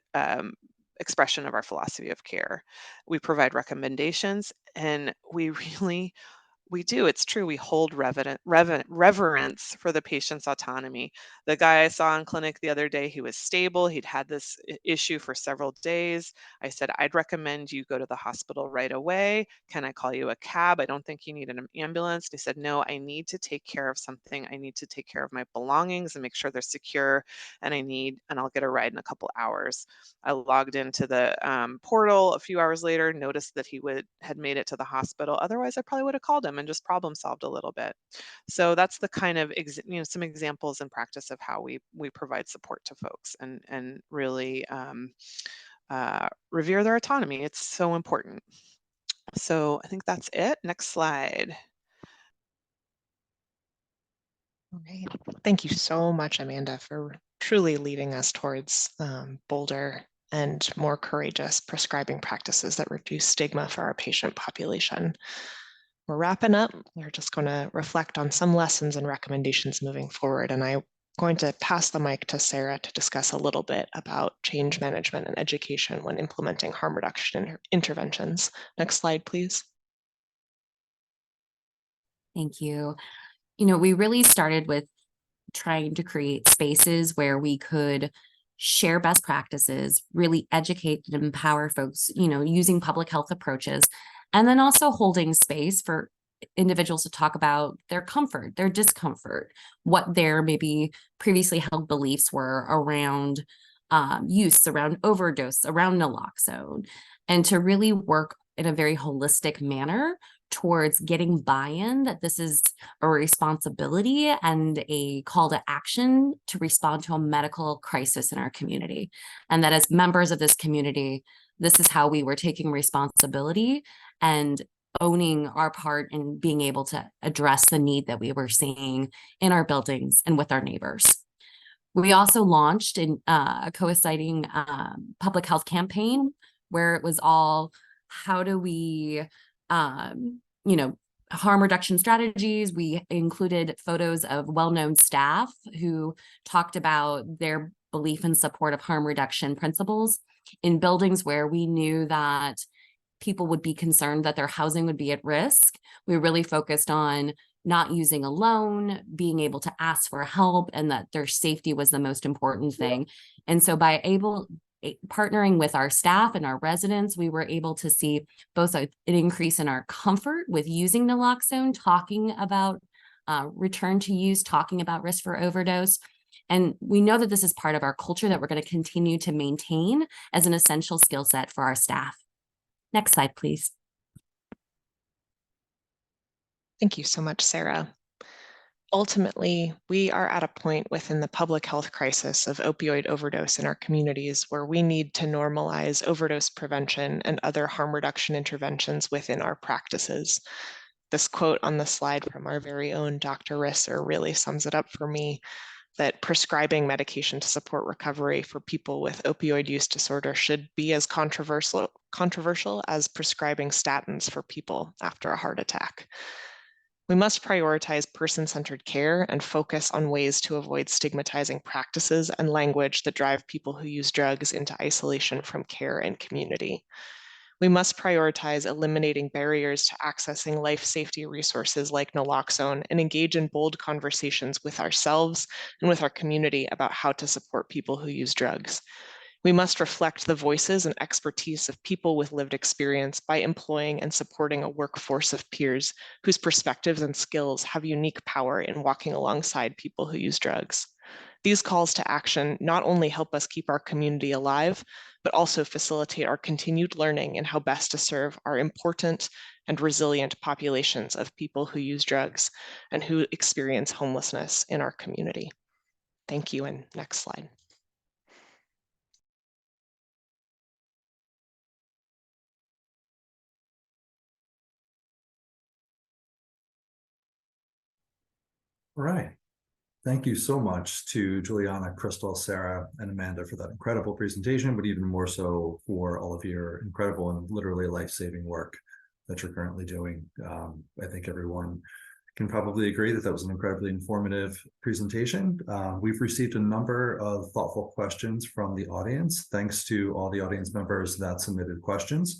F: expression of our philosophy of care. We provide recommendations, and we do. It's true. We hold reverence for the patient's autonomy. The guy I saw in clinic the other day, he was stable. He'd had this issue for several days. I said, I'd recommend you go to the hospital right away. Can I call you a cab? I don't think you need an ambulance. He said, no, I need to take care of something. I need to take care of my belongings and make sure they're secure. And I'll get a ride in a couple hours. I logged into the portal a few hours later, noticed that had made it to the hospital. Otherwise, I probably would have called him and just problem solved a little bit. So that's the kind of some examples in practice of how we provide support to folks and really revere their autonomy. It's so important. So I think that's it. Next slide.
B: All right. Thank you so much, Amanda, for truly leading us towards bolder and more courageous prescribing practices that reduce stigma for our patient population. We're wrapping up. We're just going to reflect on some lessons and recommendations moving forward. And I'm going to pass the mic to Sarah to discuss a little bit about change management and education when implementing harm reduction interventions. Next slide, please.
D: Thank you. We really started with trying to create spaces where we could share best practices, really educate and empower folks, using public health approaches, and then also holding space for individuals to talk about their comfort, their discomfort, what their maybe previously held beliefs were around use, around overdose, around naloxone, and to really work in a very holistic manner towards getting buy-in that this is a responsibility and a call to action to respond to a medical crisis in our community. And that as members of this community, this is how we were taking responsibility and owning our part in being able to address the need that we were seeing in our buildings and with our neighbors. We also launched a coinciding public health campaign where it was all, how do we harm reduction strategies. We included photos of well-known staff who talked about their belief and support of harm reduction principles in buildings where we knew that people would be concerned that their housing would be at risk. We really focused on not using alone, being able to ask for help, and that their safety was the most important thing. And so by partnering with our staff and our residents, we were able to see both an increase in our comfort with using naloxone, talking about return to use, talking about risk for overdose. And we know that this is part of our culture that we're going to continue to maintain as an essential skill set for our staff. Next slide, please.
B: Thank you so much, Sarah. Ultimately, we are at a point within the public health crisis of opioid overdose in our communities where we need to normalize overdose prevention and other harm reduction interventions within our practices. This quote on the slide from our very own Dr. Risser really sums it up for me, that prescribing medication to support recovery for people with opioid use disorder should be as controversial as prescribing statins for people after a heart attack. We must prioritize person-centered care and focus on ways to avoid stigmatizing practices and language that drive people who use drugs into isolation from care and community. We must prioritize eliminating barriers to accessing life safety resources like naloxone and engage in bold conversations with ourselves and with our community about how to support people who use drugs. We must reflect the voices and expertise of people with lived experience by employing and supporting a workforce of peers whose perspectives and skills have unique power in walking alongside people who use drugs. These calls to action not only help us keep our community alive, but also facilitate our continued learning in how best to serve our important and resilient populations of people who use drugs and who experience homelessness in our community. Thank you, and next slide.
A: All right. Thank you so much to Juliana, Crystal, Sarah, and Amanda for that incredible presentation, but even more so for all of your incredible and literally life-saving work that you're currently doing. I think everyone can probably agree that that was an incredibly informative presentation. We've received a number of thoughtful questions from the audience. Thanks to all the audience members that submitted questions.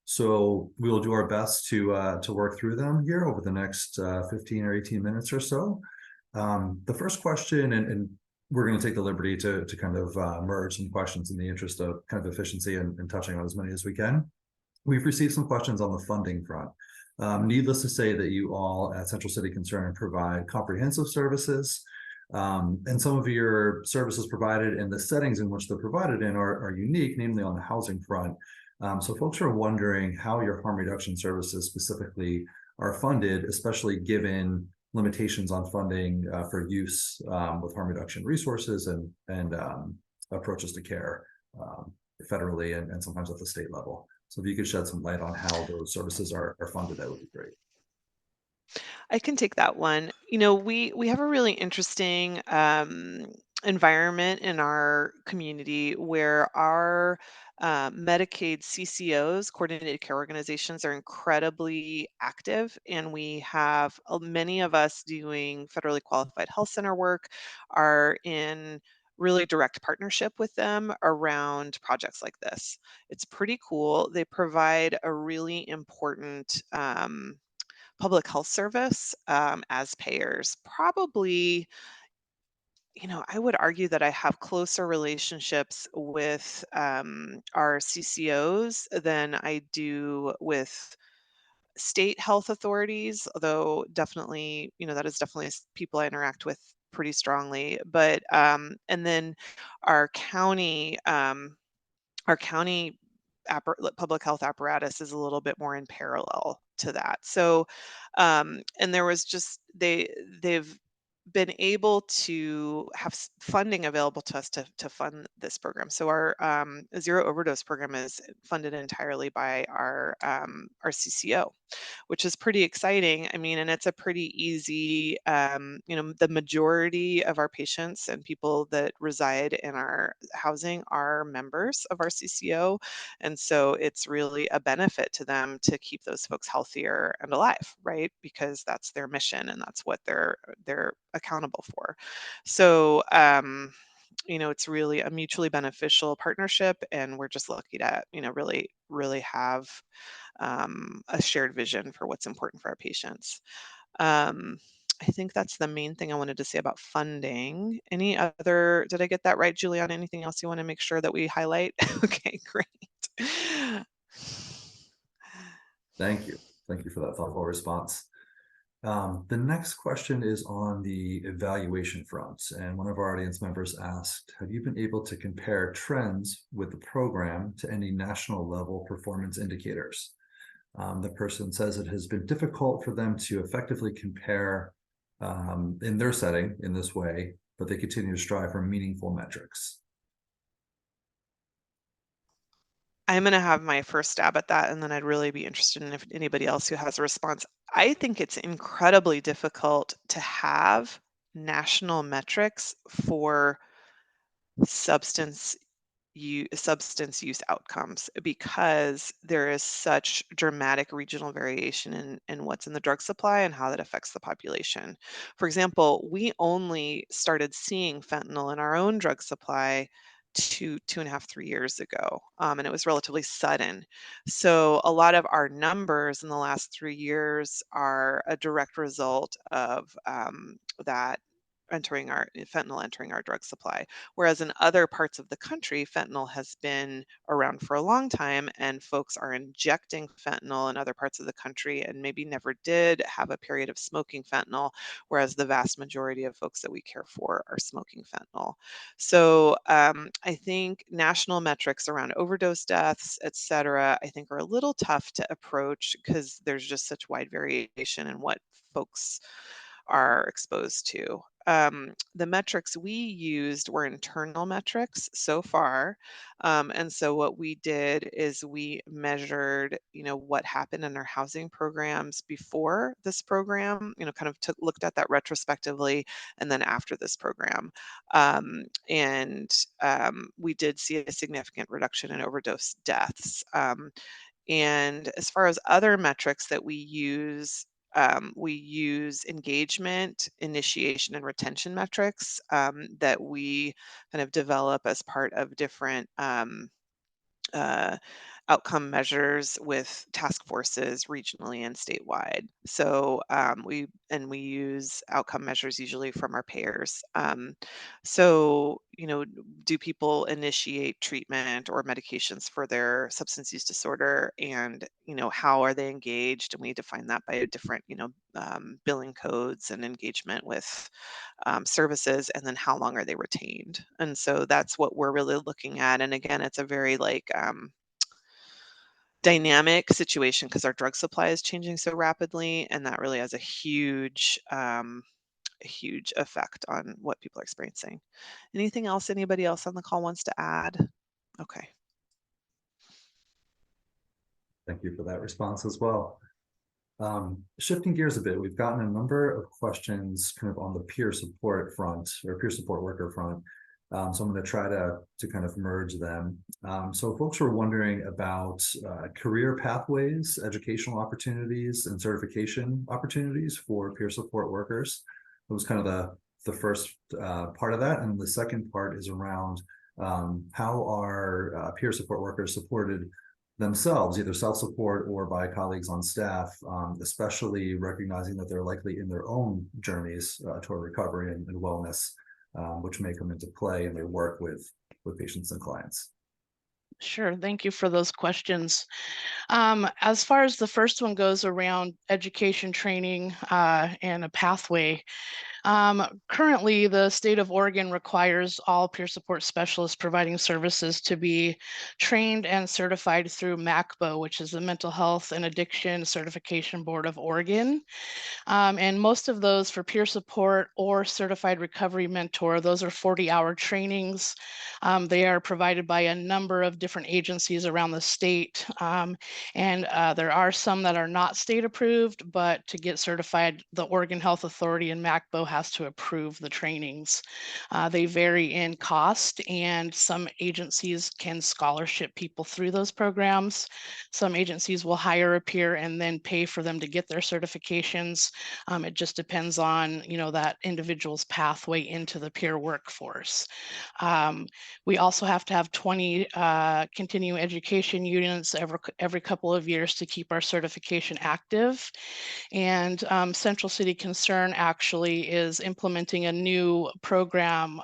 A: So we will do our best to work through them here over the next 15 or 18 minutes or so. The first question, and we're going to take the liberty to kind of merge some questions in the interest of kind of efficiency and touching on as many as we can. We've received some questions on the funding front. Needless to say that you all at Central City Concern provide comprehensive services, and some of your services provided and the settings in which they're provided in are unique, namely on the housing front. So folks are wondering how your harm reduction services specifically are funded, especially given limitations on funding for use with harm reduction resources and approaches to care federally and sometimes at the state level. So if you could shed some light on how those services are funded, that would be great.
F: I can take that one. You know, we have a really interesting environment in our community where our Medicaid CCOs, coordinated care organizations, are incredibly active, and we have many of us doing federally qualified health center work are in really direct partnership with them around projects like this. It's pretty cool. They provide a really important public health service as payers. Probably, you know, I would argue that I have closer relationships with our CCOs than I do with state health authorities, although definitely, you know, that is definitely people I interact with pretty strongly. But and then our county, our county public health apparatus is a little bit more in parallel to that. So, and there was just they've been able to have funding available to us to fund this program. So our zero overdose program is funded entirely by our CCO, which is pretty exciting. I mean, and it's a pretty easy, you know, the majority of our patients and people that reside in our housing are members of our CCO. And so it's really a benefit to them to keep those folks healthier and alive, right? Because that's their mission and that's what they're accountable for. So, you know, it's really a mutually beneficial partnership, and we're just lucky to, you know, really have a shared vision for what's important for our patients. I think that's the main thing I wanted to say about funding. Any other, did I get that right, Juliana? Anything else you want to make sure that we highlight? Okay, great.
A: Thank you. Thank you for that thoughtful response. The next question is on the evaluation front, and one of our audience members asked, have you been able to compare trends with the program to any national level performance indicators? The person says it has been difficult for them to effectively compare in their setting in this way, but they continue to strive for meaningful metrics.
F: I'm going to have my first stab at that, and then I'd really be interested in if anybody else who has a response. I think it's incredibly difficult to have national metrics for substance use outcomes because there is such dramatic regional variation in what's in the drug supply and how that affects the population. For example, we only started seeing fentanyl in our own drug supply 2.5, 3 years ago, and it was relatively sudden. So a lot of our numbers in the last 3 years are a direct result of that fentanyl entering our drug supply. Whereas in other parts of the country, fentanyl has been around for a long time, and folks are injecting fentanyl in other parts of the country and maybe never did have a period of smoking fentanyl, whereas the vast majority of folks that we care for are smoking fentanyl. So I think national metrics around overdose deaths, et cetera, I think are a little tough to approach because there's just such wide variation in what folks are exposed to. The metrics we used were internal metrics so far. And so what we did is we measured, what happened in our housing programs before this program, kind of looked at that retrospectively and then after this program. And we did see a significant reduction in overdose deaths. And as far as other metrics that we use engagement, initiation, and retention metrics that we kind of develop as part of different uh, outcome measures with task forces regionally and statewide. So we use outcome measures usually from our payers. So do people initiate treatment or medications for their substance use disorder, and how are they engaged? And we define that by different billing codes and engagement with services, and then how long are they retained? And so that's what we're really looking at. And again, it's a very dynamic situation because our drug supply is changing so rapidly, and that really has a huge effect on what people are experiencing. Anything else anybody else on the call wants to add? Okay.
A: Thank you for that response as well. Shifting gears a bit, we've gotten a number of questions kind of on the peer support front or peer support worker front. So I'm going to try to kind of merge them. So folks were wondering about career pathways, educational opportunities, and certification opportunities for peer support workers. It was kind of the first part of that. And the second part is around how are peer support workers supported themselves, either self-support or by colleagues on staff, especially recognizing that they're likely in their own journeys toward recovery and wellness, which may come into play in their work with patients and clients.
C: Sure. Thank you for those questions. As far as the first one goes around education, training, and a pathway, currently the state of Oregon requires all peer support specialists providing services to be trained and certified through MACBO, which is the Mental Health and Addiction Certification Board of Oregon. And most of those for peer support or certified recovery mentor, those are 40-hour trainings. They are provided by a number of different agencies around the state. And there are some that are not state approved, but to get certified, the Oregon Health Authority and MACBO has to approve the trainings. They vary in cost, and some agencies can scholarship people through those programs. Some agencies will hire a peer and then pay for them to get their certifications. It just depends on, that individual's pathway into the peer workforce. We also have to have 20 continuing education units every couple of years to keep our certification active. And Central City Concern actually is implementing a new program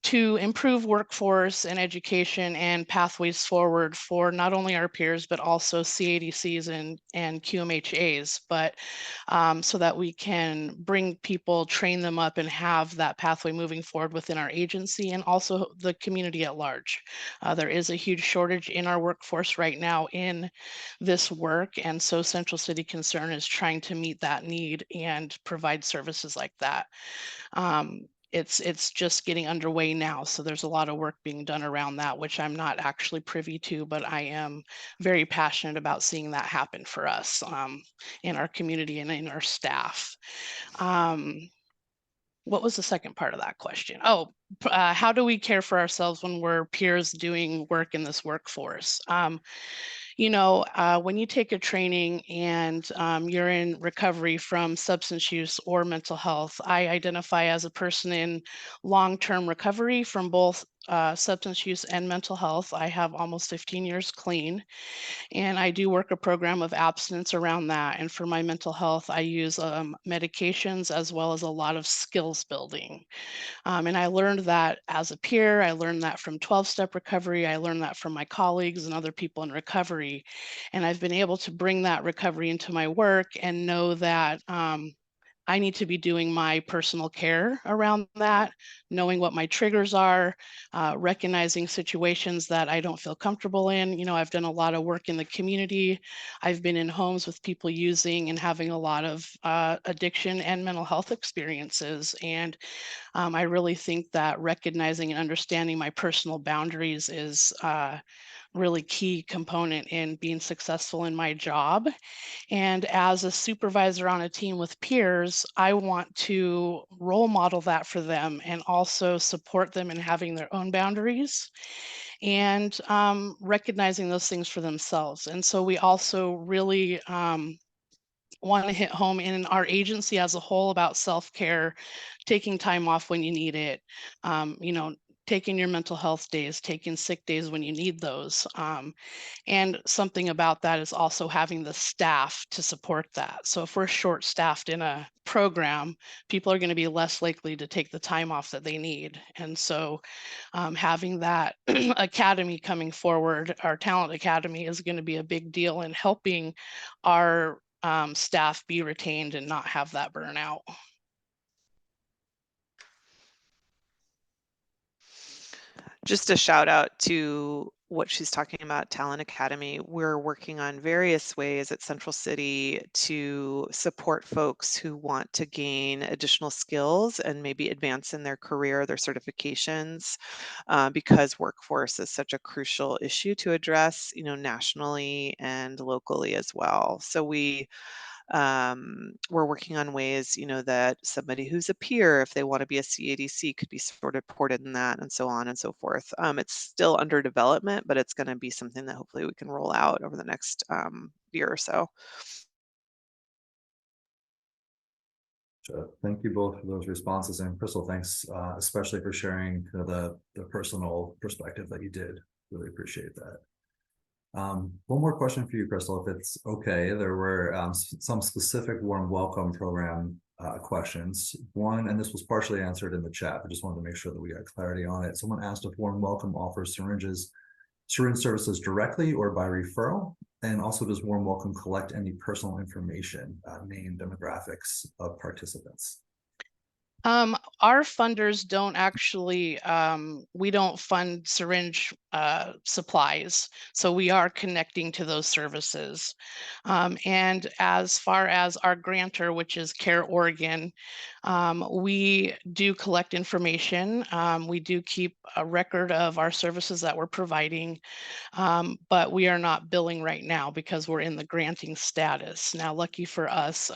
C: to improve workforce and education and pathways forward for not only our peers, but also CADCs and QMHAs, but so that we can bring people, train them up, and have that pathway moving forward within our agency and also the community at large. There is a huge shortage in our workforce right now in this work, and so Central City Concern is trying to meet that need and provide services like that. It's just getting underway now, so there's a lot of work being done around that, which I'm not actually privy to, but I am very passionate about seeing that happen for us in our community and in our staff. What was the second part of that question? Oh, how do we care for ourselves when we're peers doing work in this workforce? When you take a training and you're in recovery from substance use or mental health, I identify as a person in long-term recovery from both substance use and mental health. I have almost 15 years clean, and I do work a program of abstinence around that. And for my mental health, I use medications as well as a lot of skills building. And I learned that as a peer. I learned that from 12-step recovery. I learned that from my colleagues and other people in recovery. And I've been able to bring that recovery into my work and know that I need to be doing my personal care around that, knowing what my triggers are, recognizing situations that I don't feel comfortable in. You know, I've done a lot of work in the community. I've been in homes with people using and having a lot of addiction and mental health experiences. And I really think that recognizing and understanding my personal boundaries is really key component in being successful in my job. And as a supervisor on a team with peers, I want to role model that for them and also support them in having their own boundaries and recognizing those things for themselves. And so we also really want to hit home in our agency as a whole about self-care, taking time off when you need it, you know, taking your mental health days, taking sick days when you need those. And something about that is also having the staff to support that. So if we're short staffed in a program, people are going to be less likely to take the time off that they need. And so having that academy coming forward, our talent academy, is going to be a big deal in helping our staff be retained and not have that burnout.
F: Just a shout out to what she's talking about, Talent Academy. We're working on various ways at Central City to support folks who want to gain additional skills and maybe advance in their career, their certifications, because workforce is such a crucial issue to address, you know, nationally and locally as well. So we're working on ways, you know, that somebody who's a peer, if they want to be a CADC, could be sort of ported in that, and so on and so forth. It's still under development, but it's going to be something that hopefully we can roll out over the next year or so.
A: So thank you both for those responses, and Crystal, thanks especially for sharing the personal perspective that you did. Really appreciate that. One more question for you, Crystal, if it's okay. There were some specific warm welcome program questions. One, and this was partially answered in the chat, but just wanted to make sure that we got clarity on it. Someone asked if warm welcome offers syringe services directly or by referral, and also does warm welcome collect any personal information, name, demographics of participants?
C: Our funders don't actually, we don't fund syringe supplies, so we are connecting to those services. And as far as our grantor, which is Care Oregon, we do collect information. We do keep a record of our services that we're providing, but we are not billing right now because we're in the granting status. Now, lucky for us,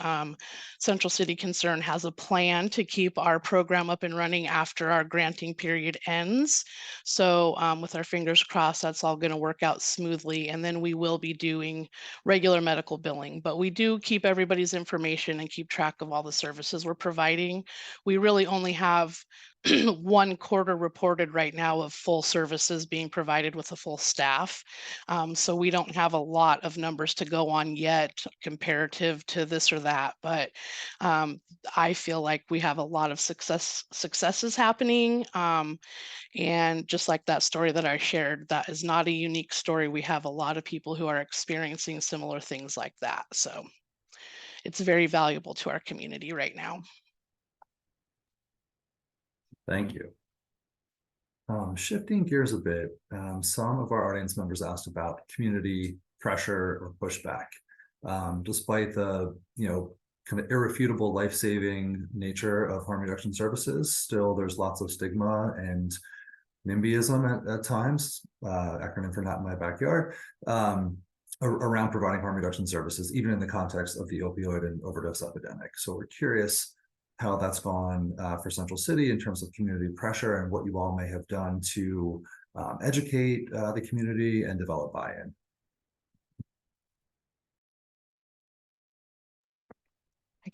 C: Central City Concern has a plan to keep our program up and running after our granting period ends. So with our fingers crossed, that's all going to work out smoothly. And then we will be doing regular medical billing, but we do keep everybody's information and keep track of all the services we're providing. We really only have 1 quarter reported right now of full services being provided with a full staff. So we don't have a lot of numbers to go on yet comparative to this or that, but I feel like we have a lot of successes happening. And just like that story that I shared, that is not a unique story. We have a lot of people who are experiencing similar things like that. So it's very valuable to our community right now.
A: Thank you. Shifting gears a bit, some of our audience members asked about community pressure or pushback. Despite the, kind of irrefutable life-saving nature of harm reduction services, still there's lots of stigma and NIMBYism at times, acronym for not in my backyard, around providing harm reduction services, even in the context of the opioid and overdose epidemic. So we're curious how that's gone for Central City in terms of community pressure and what you all may have done to educate the community and develop buy-in.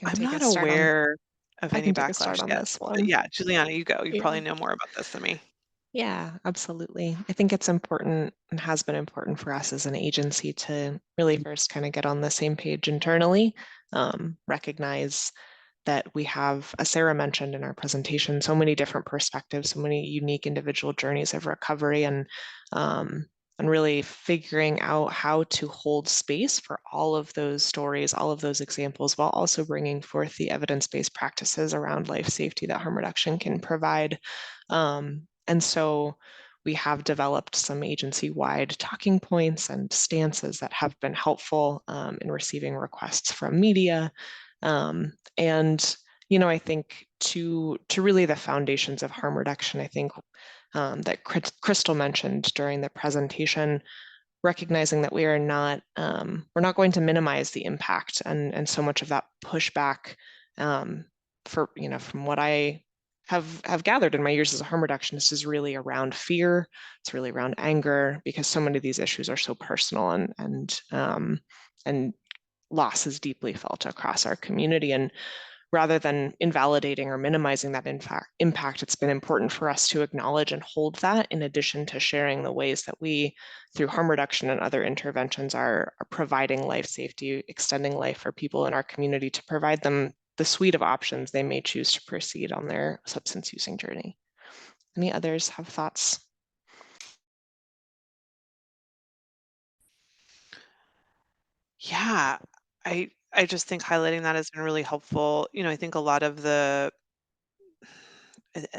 F: I'm not aware of
B: I
F: any
B: can take a start
F: backlash
B: on
F: yet.
B: this
F: But
B: one.
F: yeah, Juliana, you go. You
C: Yeah.
F: probably know more about this than me.
B: Yeah, absolutely. I think it's important and has been important for us as an agency to really first kind of get on the same page internally, recognize that we have, as Sarah mentioned in our presentation, so many different perspectives, so many unique individual journeys of recovery, um, and really figuring out how to hold space for all of those stories, all of those examples, while also bringing forth the evidence-based practices around life safety that harm reduction can provide. And so we have developed some agency-wide talking points and stances that have been helpful in receiving requests from media. And I think to really the foundations of harm reduction, I think that Crystal mentioned during the presentation, recognizing that we're not going to minimize the impact, and so much of that pushback, from what I have gathered in my years as a harm reductionist, is really around fear. It's really around anger, because so many of these issues are so personal, and loss is deeply felt across our community. And rather than invalidating or minimizing that impact, it's been important for us to acknowledge and hold that, in addition to sharing the ways that we, through harm reduction and other interventions, are providing life safety, extending life for people in our community, to provide them the suite of options they may choose to proceed on their substance using journey. Any others have thoughts?
F: Yeah, I just think highlighting that has been really helpful. I think a lot of the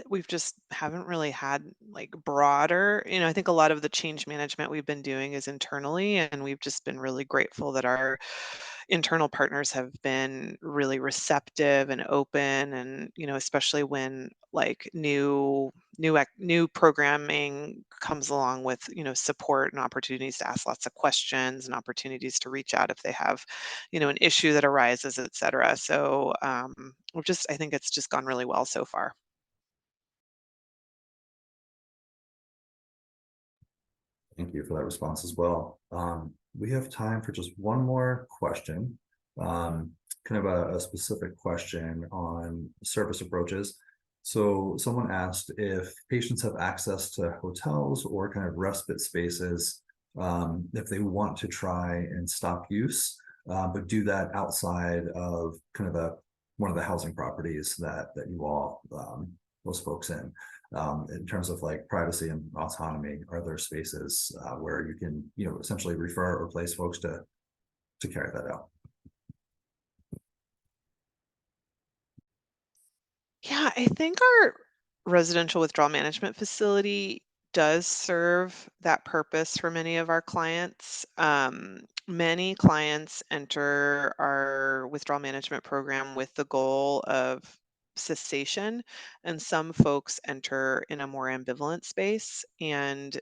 F: we've just haven't really had like broader, I think a lot of the change management we've been doing is internally, and we've just been really grateful that our internal partners have been really receptive and open, and especially when like new programming comes along with support and opportunities to ask lots of questions and opportunities to reach out if they have an issue that arises, etc. So I think it's just gone really well so far.
A: Thank you for that response as well. We have time for just one more question, kind of a specific question on service approaches. So someone asked if patients have access to hotels or kind of respite spaces, if they want to try and stop use, but do that outside of kind of one of the housing properties that you all those folks in terms of like privacy and autonomy. Are there spaces where you can essentially refer or place folks to carry that out?
F: Yeah, I think our residential withdrawal management facility does serve that purpose for many of our clients. Many clients enter our withdrawal management program with the goal of cessation, and some folks enter in a more ambivalent space and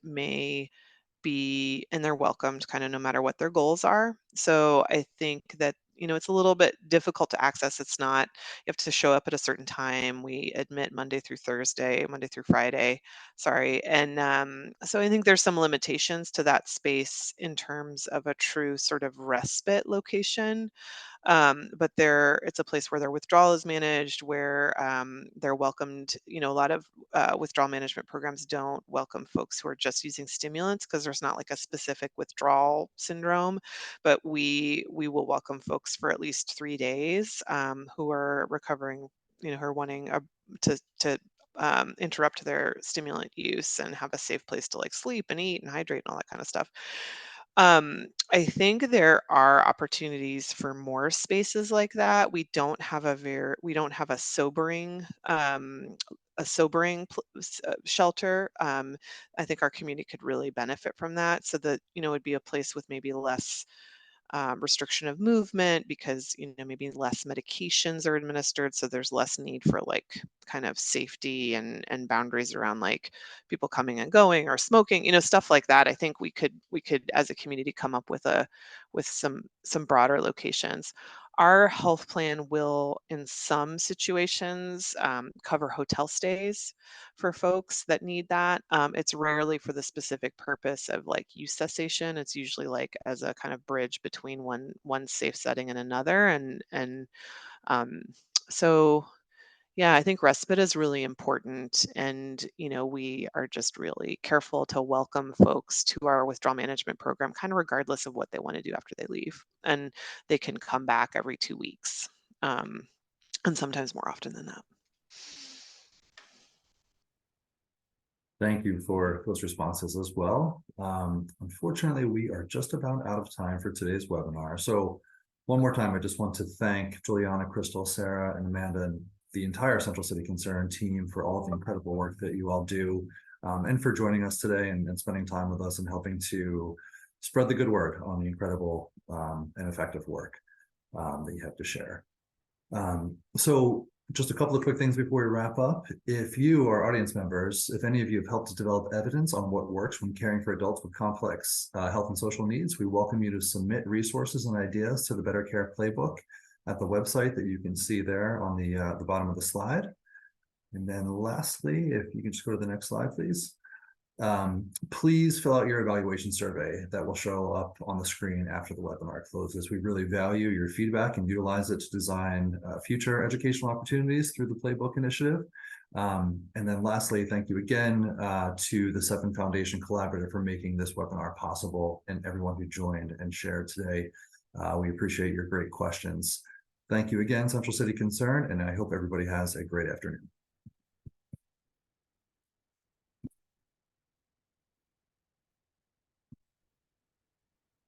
F: they're welcomed kind of no matter what their goals are. So I think that, it's a little bit difficult to access. It's not, you have to show up at a certain time. We admit Monday through Friday, sorry. And so I think there's some limitations to that space in terms of a true sort of respite location. But it's a place where their withdrawal is managed, where they're welcomed. A lot of withdrawal management programs don't welcome folks who are just using stimulants because there's not like a specific withdrawal syndrome, but we will welcome folks for at least 3 days who are recovering, who are wanting to interrupt their stimulant use and have a safe place to like sleep and eat and hydrate and all that kind of stuff. I think there are opportunities for more spaces like that. We don't have a shelter. I think our community could really benefit from that. So that it would be a place with maybe less restriction of movement, because maybe less medications are administered, so there's less need for like kind of safety and boundaries around like people coming and going or smoking, stuff like that. I think we could as a community come up with some broader locations. Our health plan will, in some situations, cover hotel stays for folks that need that. It's rarely for the specific purpose of like use cessation. It's usually like as a kind of bridge between one safe setting and another. And um, so Yeah, I think respite is really important. And, we are just really careful to welcome folks to our withdrawal management program, kind of regardless of what they want to do after they leave. And they can come back every 2 weeks, and sometimes more often than that.
A: Thank you for those responses as well. Unfortunately, we are just about out of time for today's webinar. So one more time, I just want to thank Juliana, Crystal, Sarah, and Amanda, and the entire Central City Concern team for all of the incredible work that you all do, and for joining us today and spending time with us and helping to spread the good word on the incredible and effective work that you have to share. So just a couple of quick things before we wrap up. If you, our audience members, if any of you have helped to develop evidence on what works when caring for adults with complex health and social needs, we welcome you to submit resources and ideas to the Better Care Playbook at the website that you can see there on the bottom of the slide. And then lastly, if you can just go to the next slide, please. Please fill out your evaluation survey that will show up on the screen after the webinar closes. We really value your feedback and utilize it to design future educational opportunities through the Playbook initiative. And then lastly, thank you again to the SEPN Foundation Collaborative for making this webinar possible, and everyone who joined and shared today. We appreciate your great questions. Thank you again, Central City Concern, and I hope everybody has a great afternoon.